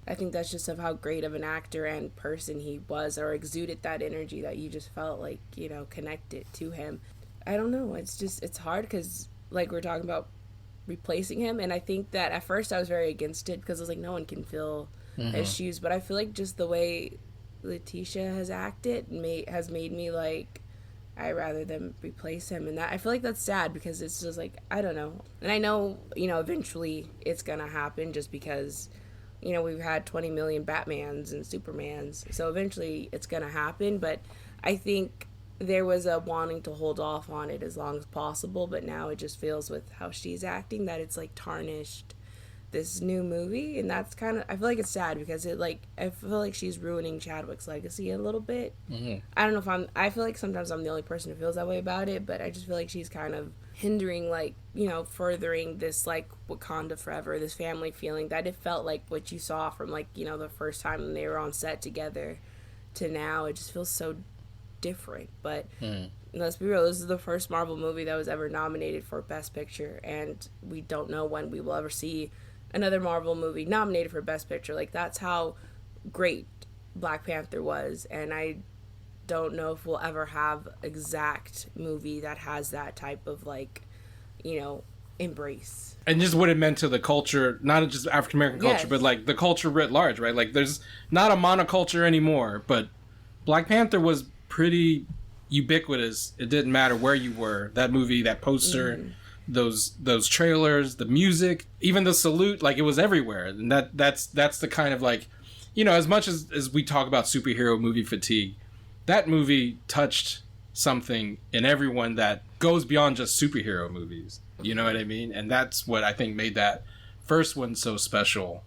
I think that's just of how great of an actor and person he was, or exuded that energy that you just felt like, you know, connected to him. I don't know, it's hard because, like, we're talking about replacing him, and I think that at first I was very against it because I was like, no one can fill his shoes, but I feel like just the way Letitia has acted has made me like, I'd rather them replace him. And that, I feel like that's sad because it's just like, I don't know. And I know, you know, eventually it's gonna happen just because, you know, we've had 20 million Batmans and Supermans, so eventually it's gonna happen. But I think there was a wanting to hold off on it as long as possible, but now it just feels with how she's acting that it's like tarnished this new movie, and that's kind of, I feel like it's sad because it, like, I feel like she's ruining Chadwick's legacy a little bit. I don't know if I feel like sometimes I'm the only person who feels that way about it, but I just feel like she's kind of hindering, like, you know, furthering this, like, Wakanda Forever, this family feeling that it felt like what you saw from, like, you know, the first time when they were on set together to now. It just feels so different. But let's be real, this is the first Marvel movie that was ever nominated for Best Picture, and we don't know when we will ever see another Marvel movie nominated for Best Picture. Like, that's how great Black Panther was, and I don't know if we'll ever have exact movie that has that type of, like, you know, embrace. And just what it meant to the culture, not just African American culture, but like the culture writ large, right? Like, there's not a monoculture anymore, but Black Panther was pretty ubiquitous. It didn't matter where you were. That movie, that poster, those trailers, the music, even the salute, like, it was everywhere. And that's the kind of, like, you know, as much as we talk about superhero movie fatigue, that movie touched something in everyone that goes beyond just superhero movies. You know what I mean? And that's what I think made that first one so special.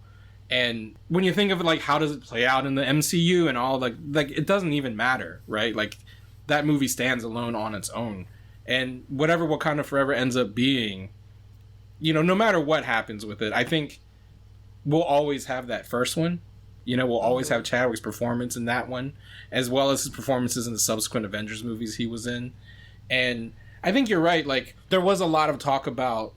And when you think of it, like, how does it play out in the MCU and all, like it doesn't even matter, right? Like, that movie stands alone on its own. And whatever Wakanda Forever ends up being, you know, no matter what happens with it, I think we'll always have that first one. You know, we'll always have Chadwick's performance in that one, as well as his performances in the subsequent Avengers movies he was in. And I think you're right. Like, there was a lot of talk about,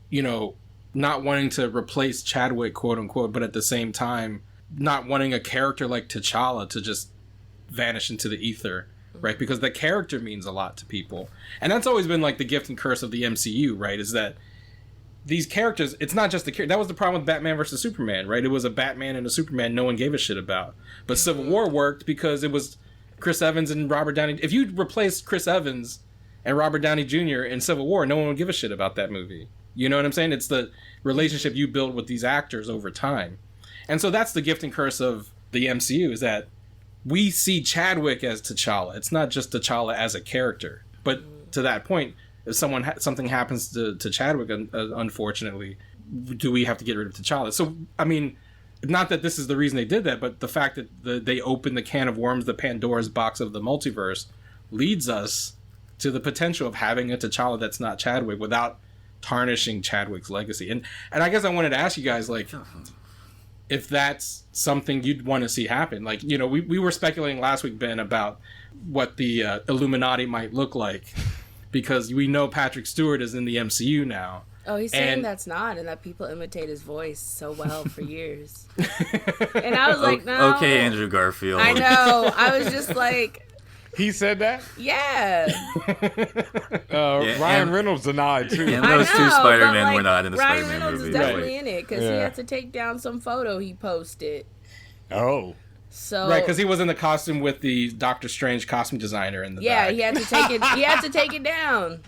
you know, not wanting to replace Chadwick, quote unquote, but at the same time, not wanting a character like T'Challa to just vanish into the ether. Right, because the character means a lot to people, and that's always been like the gift and curse of the MCU, right? Is that these characters, it's not just the character. That was the problem with Batman versus Superman, right? It was a Batman and a Superman no one gave a shit about. But Civil War worked because it was Chris Evans and Robert Downey. If you replaced Chris Evans and Robert Downey Jr. in Civil War, no one would give a shit about that movie. You know what I'm saying? It's the relationship you build with these actors over time. And so that's the gift and curse of the MCU, is that we see Chadwick as T'Challa. It's not just T'Challa as a character. But to that point, if something happens to Chadwick, unfortunately, do we have to get rid of T'Challa? So, I mean, not that this is the reason they did that, but the fact that they opened the can of worms, the Pandora's box of the multiverse, leads us to the potential of having a T'Challa that's not Chadwick without tarnishing Chadwick's legacy. And I guess I wanted to ask you guys, like, if that's something you'd want to see happen. Like, you know, we were speculating last week, Ben, about what the Illuminati might look like, because we know Patrick Stewart is in the MCU now. Oh, he's saying that's not, and that people imitate his voice so well for years. And I was like, no. Okay, Andrew Garfield. I know. I was just like... He said that? Yeah. Ryan Reynolds denied, too. And those two Spider-Men were not in the Ryan Spider-Man Reynolds movie. is definitely in it, because he had to take down some photo he posted. Oh. So right, because he was in the costume with the Doctor Strange costume designer in the back. Yeah, he had to take it. He had to take it down.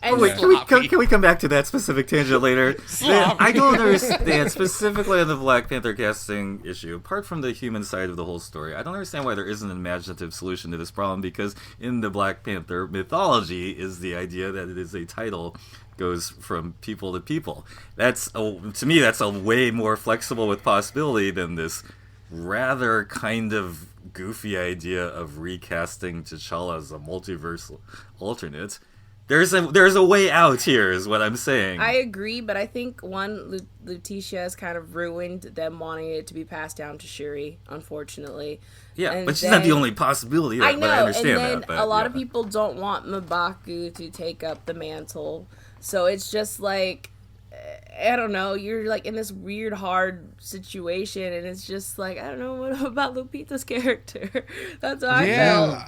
And wait, can we come back to that specific tangent later? I don't understand, specifically on the Black Panther casting issue, apart from the human side of the whole story, I don't understand why there isn't an imaginative solution to this problem, because in the Black Panther mythology is the idea that it is a title goes from people to people. To me, that's a way more flexible with possibility than this rather kind of goofy idea of recasting T'Challa as a multiverse alternate. There's a way out here, is what I'm saying. I agree, but I think Letitia has kind of ruined them wanting it to be passed down to Shuri, unfortunately. Yeah, and but she's not the only possibility. I know, but I understand and then that. But, a lot of people don't want M'Baku to take up the mantle, so it's just like, I don't know, you're like in this weird, hard situation, and it's just like, I don't know, what about Lupita's character? That's how I felt.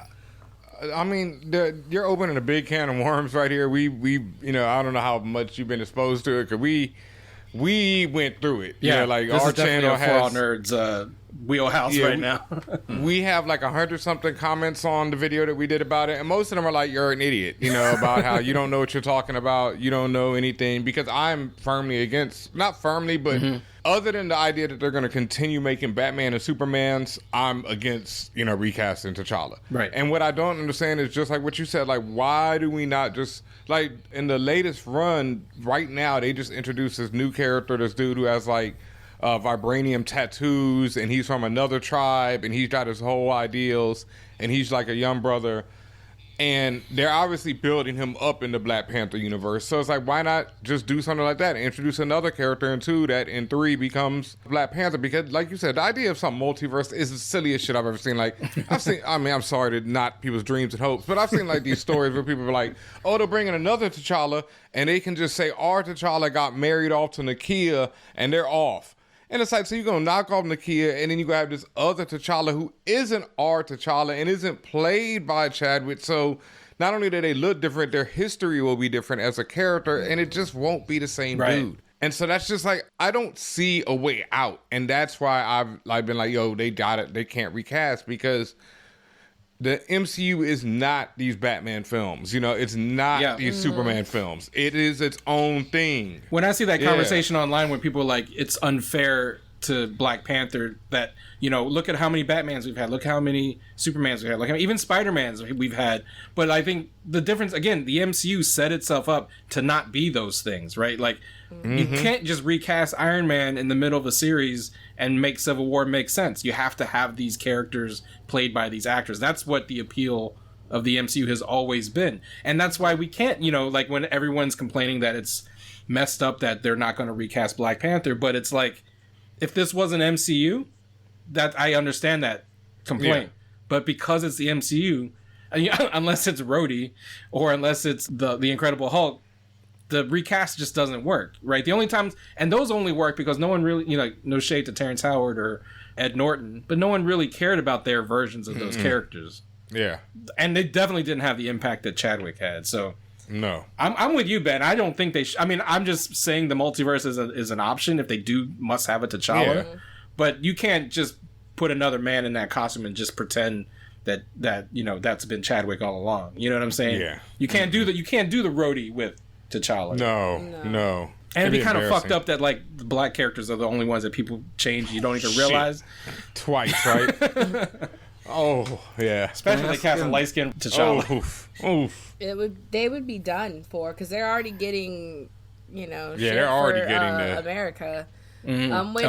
I mean, you're opening a big can of worms right here. We you know, I don't know how much you've been exposed to it, because we went through it. Yeah, you know, like this our is definitely channel a For All Nerds wheelhouse right now. We have like 100-something comments on the video that we did about it, and most of them are like, "You're an idiot," you know, about how you don't know what you're talking about, you don't know anything. Because I'm firmly against, not firmly, but other than the idea that they're going to continue making Batman and Supermans, I'm against, you know, recasting T'Challa. Right. And what I don't understand is just like what you said, like, why do we not just, like, in the latest run right now, they just introduced this new character, this dude who has like vibranium tattoos, and he's from another tribe, and he's got his whole ideals, and he's like a young brother, and they're obviously building him up in the Black Panther universe. So it's like, why not just do something like that and introduce another character in 2 that in 3 becomes Black Panther? Because like you said, the idea of some multiverse is the silliest shit I've ever seen. Like, I'm sorry to knock people's dreams and hopes, but I've seen like these stories where people are like, oh, they're bringing another T'Challa, and they can just say our T'Challa got married off to Nakia, and they're off. And it's like, so you're going to knock off Nakia, and then you're going to have this other T'Challa who isn't our T'Challa and isn't played by Chadwick. So not only do they look different, their history will be different as a character, and it just won't be the same dude. And so that's just like, I don't see a way out. And that's why I've been like, yo, they got it. They can't recast, because the MCU is not these Batman films. You know, it's not these Superman films. It is its own thing. When I see that conversation online where people are like, it's unfair to Black Panther that, you know, look at how many Batmans we've had, look how many Supermans we've had, look how even Spider-Mans we've had. But I think the difference, again, the MCU set itself up to not be those things, right? Like, you can't just recast Iron Man in the middle of a series and make Civil War make sense. You have to have these characters played by these actors. That's what the appeal of the MCU has always been. And that's why we can't, you know, like when everyone's complaining that it's messed up that they're not going to recast Black Panther, but it's like, if this was an MCU, that I understand that complaint. But because it's the MCU, unless it's Rhodey or unless it's the Incredible Hulk, the recast just doesn't work, right? The only times, and those only work because no one really, you know, no shade to Terrence Howard or Ed Norton, but no one really cared about their versions of those characters. Yeah. And they definitely didn't have the impact that Chadwick had. So no, I'm with you, Ben. I don't think they I mean, I'm just saying the multiverse is an option if they must have a T'Challa. Yeah. But you can't just put another man in that costume and just pretend that that's been Chadwick all along. You know what I'm saying? Yeah. You can't do the roadie with T'Challa. No. And it'd be kind of fucked up that like the black characters are the only ones that people change. You don't even realize. Twice, right? Oh yeah. Especially they cast a light skinned T'Challa. Oof. They would be done for because they're already getting, shit they're already for, getting the America. Mm-hmm. Which,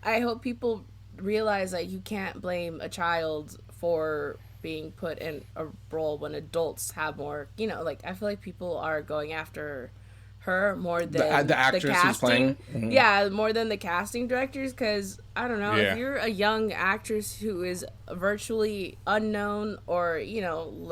I hope people realize that you can't blame a child for being put in a role when adults have more. I feel like people are going after her more than the actress casting. who's playing. Mm-hmm. Yeah, more than the casting directors, because I don't know, Yeah. if you're a young actress who is virtually unknown or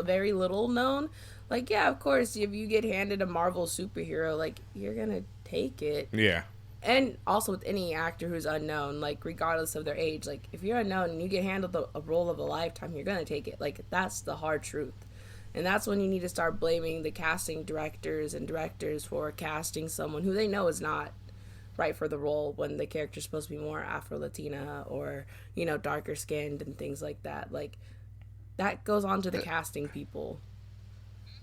very little known, of course, if you get handed a Marvel superhero, you're gonna take it. Yeah. And also with any actor who's unknown, regardless of their age, if you're unknown and you get handed a role of a lifetime, you're gonna take it. That's the hard truth. And that's when you need to start blaming the casting directors for casting someone who they know is not right for the role when the character's supposed to be more Afro-Latina or, darker skinned and things like that. That goes on to the casting people.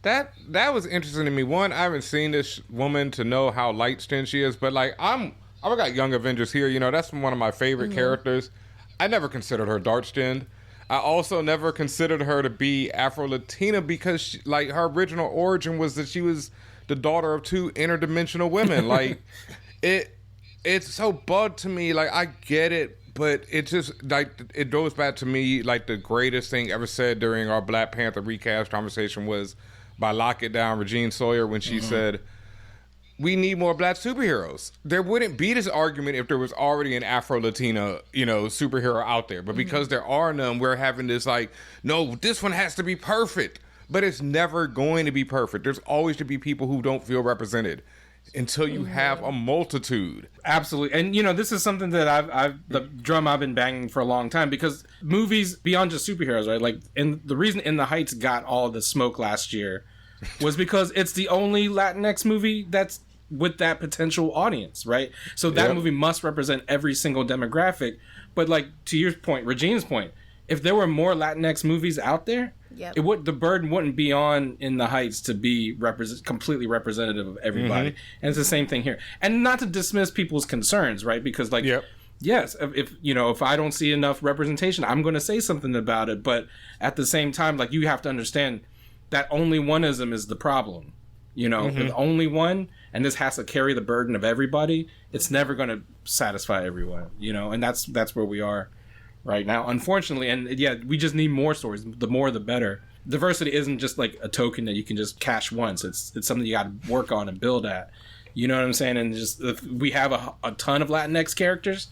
That was interesting to me. One, I haven't seen this woman to know how light skinned she is, but I've got Young Avengers here. That's one of my favorite characters. I never considered her dark skinned. I also never considered her to be Afro-Latina because she, her original origin was that she was the daughter of two interdimensional women. It's so bugged to me. I get it, but it just it goes back to me the greatest thing ever said during our Black Panther recast conversation was by Lock It Down, Regine Sawyer, when she said, we need more black superheroes. There wouldn't be this argument if there was already an Afro-Latina, superhero out there. But because there are none, we're having this no, this one has to be perfect. But it's never going to be perfect. There's always to be people who don't feel represented until you have a multitude. Absolutely. And, this is something that the drum I've been banging for a long time because movies beyond just superheroes, right? And the reason In the Heights got all the smoke last year was because it's the only Latinx movie that's with that potential audience, right? So that movie must represent every single demographic. But to your point, Regine's point, if there were more Latinx movies out there, the burden wouldn't be on In the Heights to be completely representative of everybody. And it's the same thing here. And not to dismiss people's concerns, right? Because yes, if I don't see enough representation, I'm going to say something about it. But at the same time, you have to understand that only oneism is the problem. If only one, and this has to carry the burden of everybody, it's never going to satisfy everyone, and that's where we are right now, unfortunately. And we just need more stories. The more, the better. Diversity isn't just a token that you can just cash once. It's something you got to work on and build at. You know what I'm saying? And just if we have a ton of Latinx characters,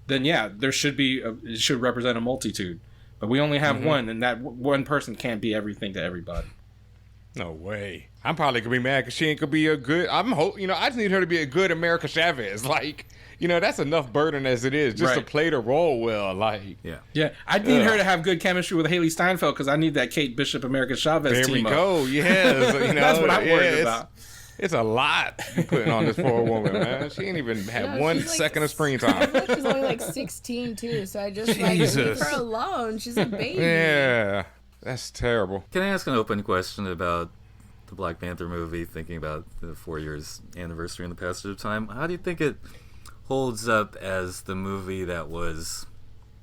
then there should be it should represent a multitude. But we only have one, and that one person can't be everything to everybody. No way. I'm probably gonna be mad because she ain't gonna be a good. I just need her to be a good America Chavez. That's enough burden as it is just to play the role well. Yeah. I need her to have good chemistry with Haley Steinfeld because I need that Kate Bishop America Chavez there team we go. Yes, that's what I'm worried about. It's a lot you putting on this poor woman, man. She ain't even had 1 second of screen time. She's only 16 too, so I just leave her alone. She's a baby. Yeah. That's terrible. Can I ask an open question about the Black Panther movie, thinking about the 4 years anniversary and the passage of time? How do you think it holds up as the movie that was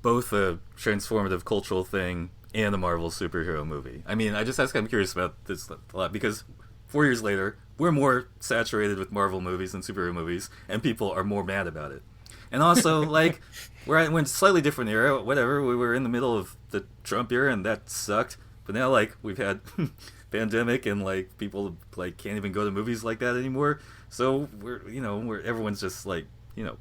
both a transformative cultural thing and a Marvel superhero movie? I mean, I'm curious about this a lot because 4 years later, we're more saturated with Marvel movies and superhero movies, and people are more mad about it. And also, we're in a slightly different era, whatever. We were in the middle of the Trump era, and that sucked. But now, we've had pandemic, and, people, can't even go to movies like that anymore. So, everyone's just,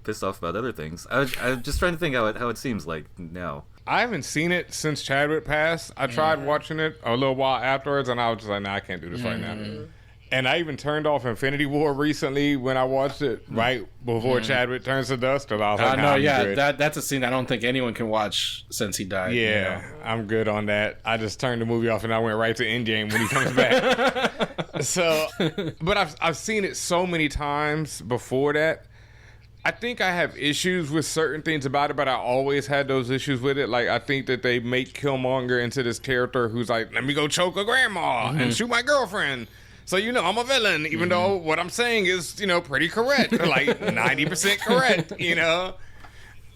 pissed off about other things. I'm just trying to think how it seems like now. I haven't seen it since Chadwick passed. I tried watching it a little while afterwards, and I was just like, nah, I can't do this right now. And I even turned off Infinity War recently when I watched it right before Chadwick turns to dust. And I was like, that's a scene I don't think anyone can watch since he died. Yeah, I'm good on that. I just turned the movie off and I went right to Endgame when he comes back. But I've seen it so many times before that. I think I have issues with certain things about it, but I always had those issues with it. Like, I think that they make Killmonger into this character who's like, let me go choke a grandma and shoot my girlfriend. So, I'm a villain, even though what I'm saying is, pretty correct. Like, 90% correct,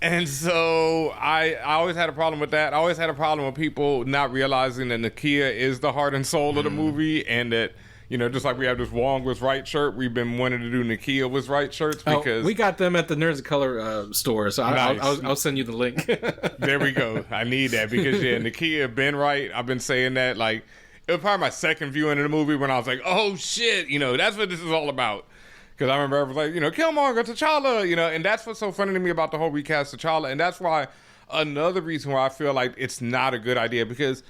And so I always had a problem with that. I always had a problem with people not realizing that Nakia is the heart and soul of the movie, and that, just like we have this Wong was right shirt, we've been wanting to do Nakia was right shirts because we got them at the Nerds of Color store, so nice. I'll send you the link. There we go. I need that because Nakia been right. I've been saying that. Like, it was probably my second viewing of the movie when I was like, oh shit, that's what this is all about. Because I remember I was like, Killmonger, T'Challa, and that's what's so funny to me about the whole recast T'Challa. And that's why another reason why I feel like it's not a good idea, because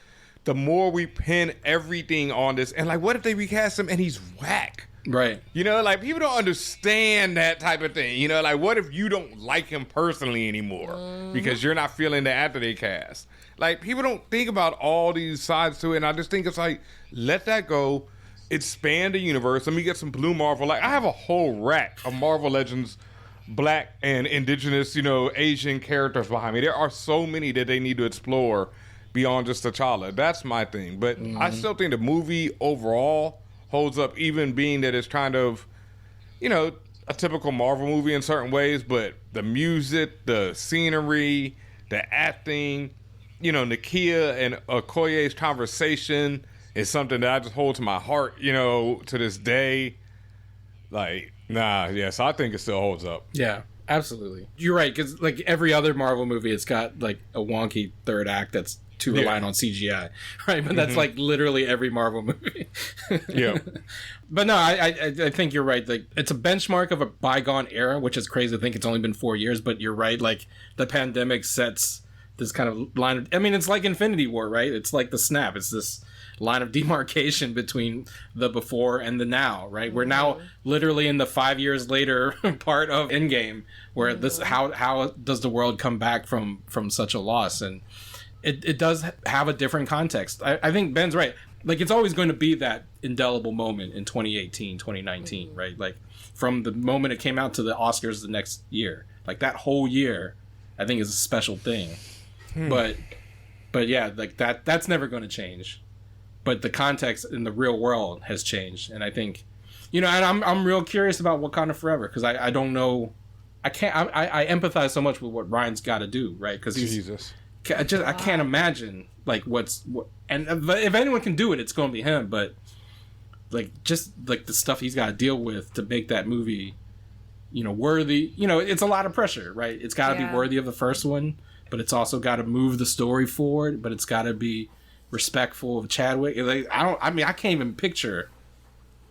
the more we pin everything on this, and like, what if they recast him and he's whack? Right. Like, people don't understand that type of thing. Like, what if you don't like him personally anymore because you're not feeling the after they cast? Like, people don't think about all these sides to it, and I just think it's like, let that go. Expand the universe. Let me get some Blue Marvel. Like, I have a whole rack of Marvel Legends Black and indigenous, Asian characters behind me. There are so many that they need to explore beyond just T'Challa. That's my thing. But I still think the movie overall holds up, even being that it's kind of, a typical Marvel movie in certain ways. But the music, the scenery, the acting, Nakia and Okoye's conversation is something that I just hold to my heart, to this day. Like, so I think it still holds up. Yeah, absolutely. You're right, because like every other Marvel movie, it's got like a wonky third act that's too reliant on CGI, right? But that's like literally every Marvel movie. Yeah. But no, I think you're right. Like, it's a benchmark of a bygone era, which is crazy to think it's only been 4 years. But you're right. Like, the pandemic sets this kind of line of, it's like Infinity War, right? It's like the snap. It's this line of demarcation between the before and the now, right? We're now literally in the 5 years later part of Endgame, where this how does the world come back from such a loss? And it does have a different context. I think Ben's right. Like, it's always going to be that indelible moment in 2018, 2019, right? Like, from the moment it came out to the Oscars the next year, like that whole year, I think is a special thing. But yeah, like that's never going to change. But the context in the real world has changed, and I think, and I'm real curious about Wakanda Forever, because I don't know, I empathize so much with what Ryan's got to do, right? Because Jesus, I can't imagine like and if anyone can do it, it's going to be him. But like, just like the stuff he's got to deal with to make that movie, worthy. It's a lot of pressure, right? It's got to be worthy of the first one, but it's also got to move the story forward. But it's got to be respectful of Chadwick. Like, I can't even picture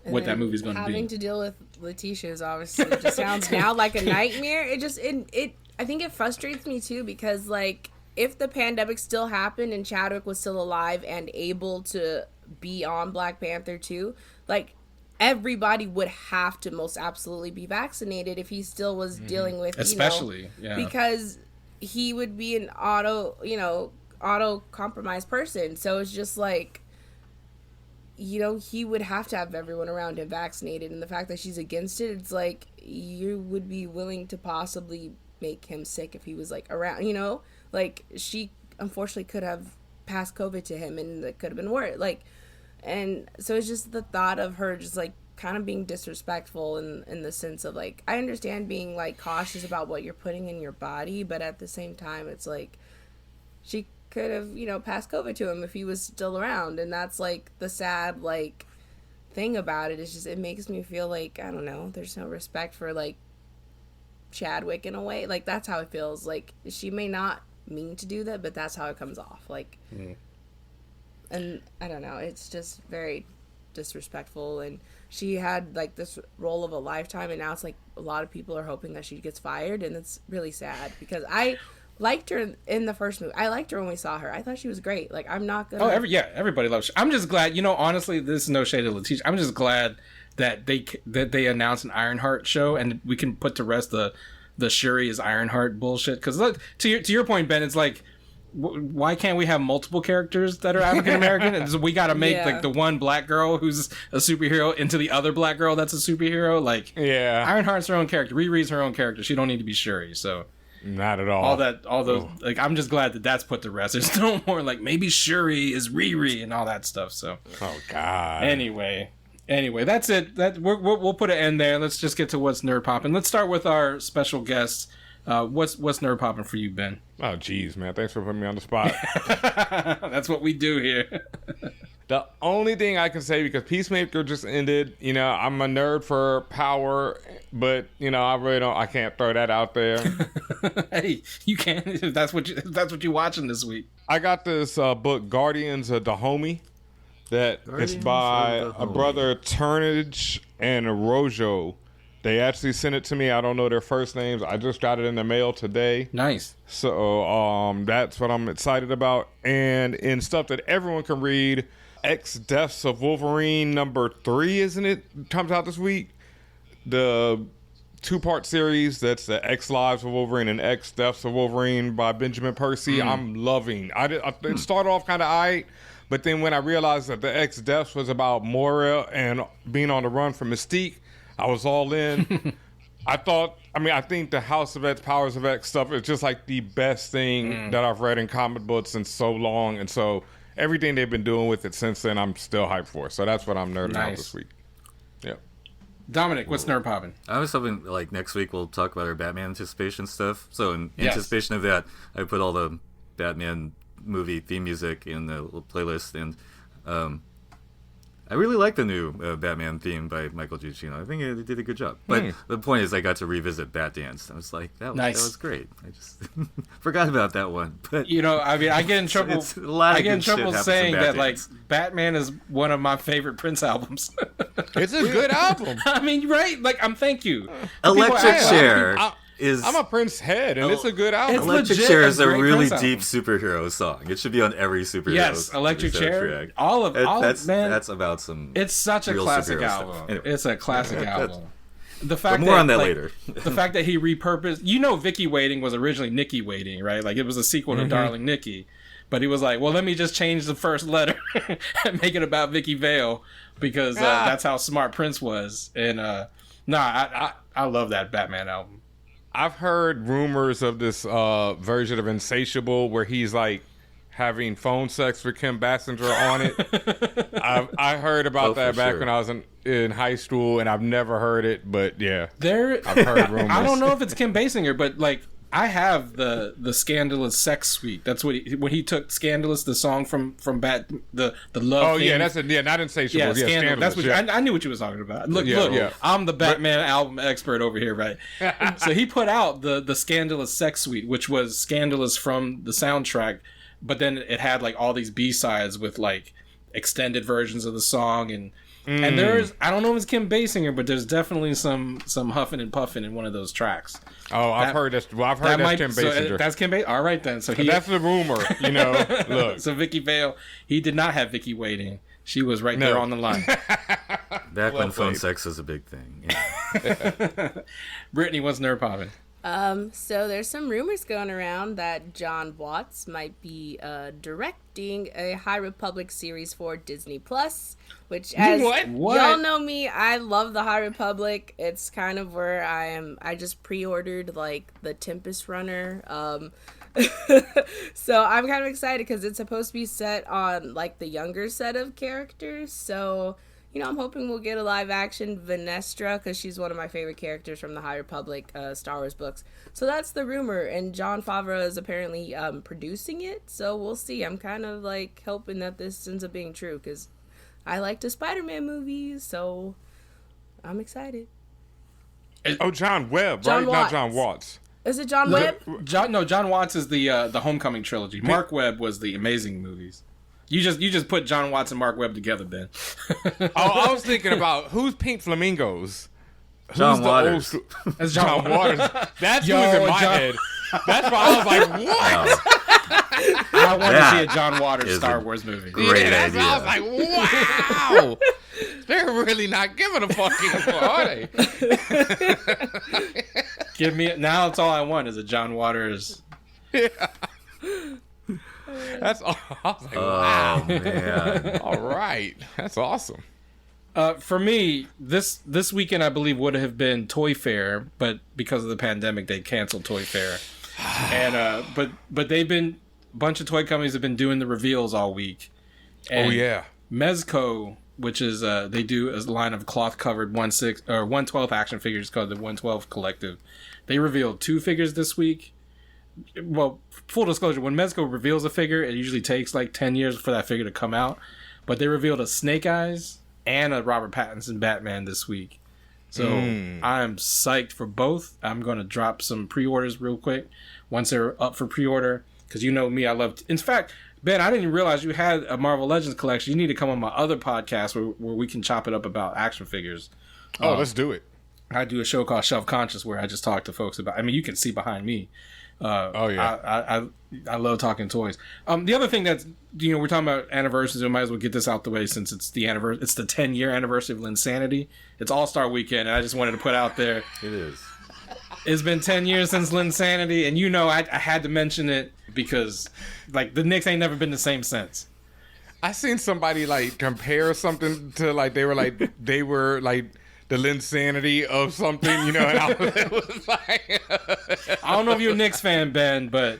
what that movie's going to be. Having to deal with Letitia's obviously just sounds now like a nightmare. I think it frustrates me too, because like, if the pandemic still happened and Chadwick was still alive and able to be on Black Panther 2, like, everybody would have to most absolutely be vaccinated if he still was dealing with, because he would be an auto compromised person. So it's just like, he would have to have everyone around him vaccinated, and the fact that she's against it, it's like, you would be willing to possibly make him sick if he was like around, like, she unfortunately could have passed COVID to him, and it could have been worse. Like, and so it's just the thought of her just like kind of being disrespectful in the sense of like, I understand being like cautious about what you're putting in your body, but at the same time, it's like, she could have, passed COVID to him if he was still around. And that's like the sad like thing about it. It's just, it makes me feel like, I don't know, there's no respect for like Chadwick in a way. Like, that's how it feels. Like, she may not mean to do that, but that's how it comes off. Like, and I don't know, it's just very disrespectful. And she had like this role of a lifetime, and now it's like a lot of people are hoping that she gets fired, and it's really sad, because I liked her in the first movie. I liked her when we saw her. I thought she was great. Like, I'm not gonna... everybody loves her. I'm just glad, honestly, this is no shade of Letitia. I'm just glad that they announced an Ironheart show, and we can put to rest the Shuri is Ironheart bullshit. Because look, to your point, Ben, it's like, why can't we have multiple characters that are African American? We got to make like the one black girl who's a superhero into the other black girl that's a superhero. Like, Ironheart's her own character. Riri's her own character. She don't need to be Shuri. So not at all. All those. Like, I'm just glad that that's put to rest. There's no more like maybe Shuri is Riri and all that stuff. So oh god. Anyway, that's it. We'll put an end there. Let's just get to what's nerd popping. Let's start with our special guest. What's nerd popping for you, Ben? Oh, geez, man. Thanks for putting me on the spot. That's what we do here. The only thing I can say, because Peacemaker just ended, you know, I'm a nerd for power, but, you know, I can't throw that out there. Hey, you can if that's what you're watching this week. I got this book, Guardians of the Homie, that it's by a brother, Turnage and Rojo. They actually sent it to me. I don't know their first names. I just got it in the mail today. Nice. So that's what I'm excited about. And in stuff that everyone can read, X Deaths of Wolverine #3, isn't it? Comes out this week. The 2-part series, that's the X Lives of Wolverine and X Deaths of Wolverine by Benjamin Percy. I'm loving. It started off kind of aight, but then when I realized that the X Deaths was about Moira and being on the run from Mystique, I was all in. I think the House of X, Powers of X stuff is just like the best thing that I've read in comic books in so long. And so everything they've been doing with it since then, I'm still hyped for. So that's what I'm nerding out this week. Yeah. Dominic, what's nerd popping? I was hoping like next week we'll talk about our Batman anticipation stuff. So in anticipation of that, I put all the Batman movie theme music in the little playlist, and I really like the new Batman theme by Michael Giacchino. I think they did a good job. But the point is, I got to revisit Bat Dance. I was like, that was great. I just forgot about that one. But you know, I mean, I get in trouble. I get in trouble saying that like Batman is one of my favorite Prince albums. It's a good album. I mean, right? Like, thank you. Electric Chair. I'm a Prince head, and it's a good album. Electric Chair is a really deep superhero song. It should be on every superhero. Yes, Electric Chair. That's about some. It's such a classic album. Anyway. It's a classic album. The fact more on that later. The fact that he repurposed, you know, Vicky Waiting was originally Nikki Waiting, right? Like it was a sequel to Darling Nikki, but he was like, well, let me just change the first letter and make it about Vicky Vale because that's how smart Prince was. And I love that Batman album. I've heard rumors of this version of Insatiable where he's like having phone sex with Kim Basinger on it. I heard about that back when I was in high school, and I've never heard it, but yeah, I've heard rumors. I don't know if it's Kim Basinger, but like I have the Scandalous Sex Suite. That's what when he took Scandalous, the song from the love. Oh yeah, not Insatiable. Yeah, Scandalous. That's what I knew what you was talking about. Look, I'm the Batman album expert over here, right? So he put out the Scandalous Sex Suite, which was Scandalous from the soundtrack, but then it had like all these B-sides with like extended versions of the song and there's, I don't know if it's Kim Basinger, but there's definitely some huffing and puffing in one of those tracks. Oh, I've heard that's Kim Basinger. So that's Kim Basinger. All right then. So that's the rumor, you know. Look. So Vicky Vale, he did not have Vicky Waiting. She was right there on the line. Back when phone sex was a big thing. Yeah. Britney, what's nerd popping? So there's some rumors going around that John Watts might be directing a High Republic series for Disney Plus, which as y'all know me, I love the High Republic. It's kind of where I am. I just pre-ordered like the Tempest Runner. So I'm kind of excited because it's supposed to be set on like the younger set of characters. So, you know, I'm hoping we'll get a live action Venestra because she's one of my favorite characters from the High Republic Star Wars books. So that's the rumor, and Jon Favreau is apparently producing it. So we'll see. I'm kind of like hoping that this ends up being true because I like the Spider-Man movies, so I'm excited. Oh, John Webb, right? Not John Watts. Is it John Webb? John Watts is the Homecoming trilogy. Mark Webb was the Amazing movies. You just put John Watts and Mark Webb together, Ben. I was thinking about who's Pink Flamingos. John Waters. That's John Waters. That's who was in my head. That's why I was like, what? I want to see a John Waters Star Wars movie. Great idea. I was like, wow. They're really not giving a fuck anymore, are they? Give me now. That's all I want is a John Waters. Yeah. That's all. I was like, Oh wow. man. All right. That's awesome. For me, this weekend I believe would have been Toy Fair, but because of the pandemic, they canceled Toy Fair. And but they've been a bunch of toy companies have been doing the reveals all week. And Oh yeah. Mezco, which is they do a line of cloth covered 1/12 action figures called the 112 Collective. They revealed 2 figures this week. Well, full disclosure, when Mezco reveals a figure, it usually takes like 10 years for that figure to come out. But they revealed a Snake Eyes and a Robert Pattinson Batman this week. So I'm psyched for both. I'm going to drop some pre-orders real quick once they're up for pre-order. Because you know me, I love... In fact, Ben, I didn't even realize you had a Marvel Legends collection. You need to come on my other podcast where we can chop it up about action figures. Oh, let's do it. I do a show called Shelf Conscious where I just talk to folks about... I mean, you can see behind me. Oh yeah. I love talking toys. The other thing that's, you know, we're talking about anniversaries. We might as well get this out the way since it's the 10-year anniversary of Linsanity. It's All-Star Weekend, and I just wanted to put out there. It is. It's been 10 years since Linsanity, and you know I had to mention it because, like, the Knicks ain't never been the same since. I seen somebody like compare something to like they were like the Linsanity of something, you know, and it was like I don't know if you're a Knicks fan, Ben, but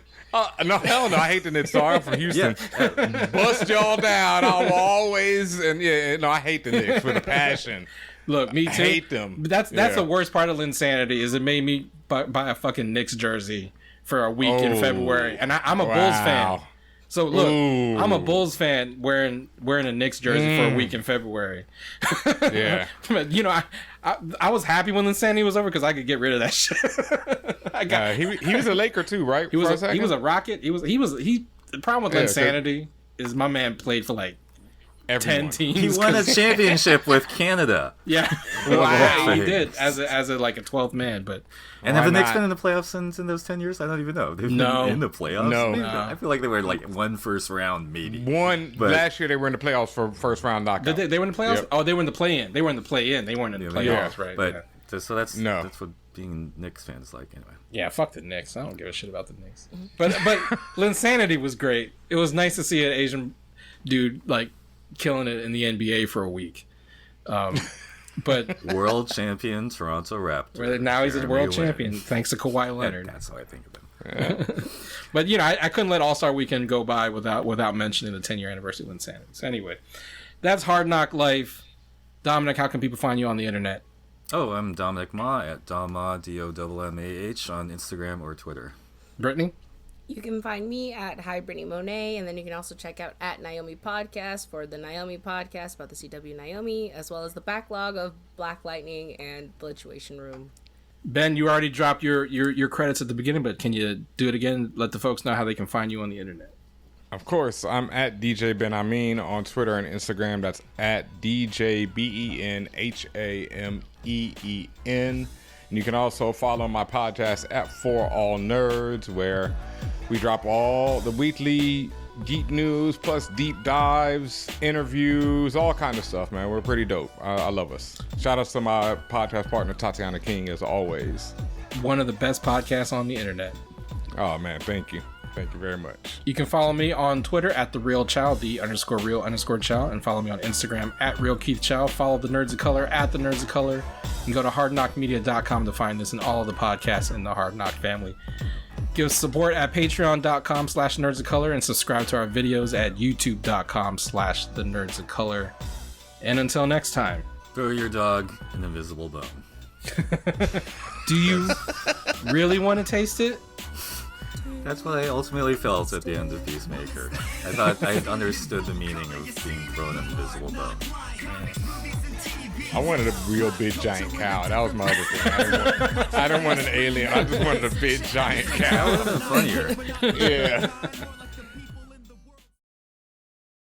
no, hell no, I hate the Knicks. Sorry, I'm from Houston. Yeah. Bust y'all down. I'll always I hate the Knicks with a passion. look, me too. I hate them. But that's Yeah. the worst part of Linsanity is it made me buy a fucking Knicks jersey for a week in Oh. February, and I'm a Bulls fan. Wow. So look, Ooh. I'm a Bulls fan wearing a Knicks jersey for a week in February. Yeah. You know, I was happy when Linsanity was over because I could get rid of that shit. He was a Laker too, right? He was For a second? Rocket. The problem with Yeah, Linsanity is my man played for like Everyone. 10 teams. He won a championship with Canada. Yeah, Wow. he did as a like a 12th man, but. And Why have the Knicks not? been in the playoffs in those 10 years? I don't even know. They've No. been in the playoffs? No. Maybe. No. I feel like they were like one first round, maybe. But- Last year they were in the playoffs for first round knockout. They were in the playoffs? Yep. Oh, they were in the play-in. They were in the play-in. They weren't in the playoffs, Yeah, right? But so that's No. what being Knicks fans like anyway. yeah, fuck the Knicks. I don't give a shit about the Knicks. But Linsanity was great. It was nice to see an Asian dude like killing it in the NBA for a week. But World champion Toronto Raptors. now he's a Jeremy world Lin. champion thanks to Kawhi Leonard. That's how I think of him. But you know, I couldn't let All-Star Weekend go by without mentioning the 10-year anniversary of Linsanity. So anyway, that's Hard Knock Life. Dominic, how can people find you on the internet? Oh, I'm Dominic Ma at Domma, DOMMAH on Instagram or Twitter. Brittany? You can find me at Hi Brittany Monet, and then you can also check out at Naomi Podcast for the Naomi Podcast about the CW Naomi, as well as the backlog of Black Lightning and the Lituation Room. Ben, you already dropped your credits at the beginning, but can you do it again? Let the folks know how they can find you on the internet. Of course, I'm at DJ Benhameen on Twitter and Instagram. That's at DJ BenHameen. And you can also follow my podcast at For All Nerds, where we drop all the weekly geek news, plus deep dives, interviews, all kind of stuff, man. We're pretty dope. I love us. Shout out to my podcast partner, Tatiana King, as always. One of the best podcasts on the internet. Oh, man, thank you. Thank you very much. You can follow me on Twitter at @TheRealChow, _real_Chow, and follow me on Instagram at RealKeithChow. Follow the Nerds of Color at the Nerds of Color. And go to hardknockmedia.com to find this and all the podcasts in the Hard Knock family. Give us support at patreon.com/Nerds of Color and subscribe to our videos at youtube.com/The Nerds of Color. And until next time, Throw your dog an invisible bone. do you really want to taste it? That's what I ultimately felt at the end of Peacemaker. I thought I understood the meaning of being thrown an invisible bone. I wanted a real big giant cow. That was my other thing. I didn't want an alien. I just wanted a big giant cow. That would have been funnier. Yeah.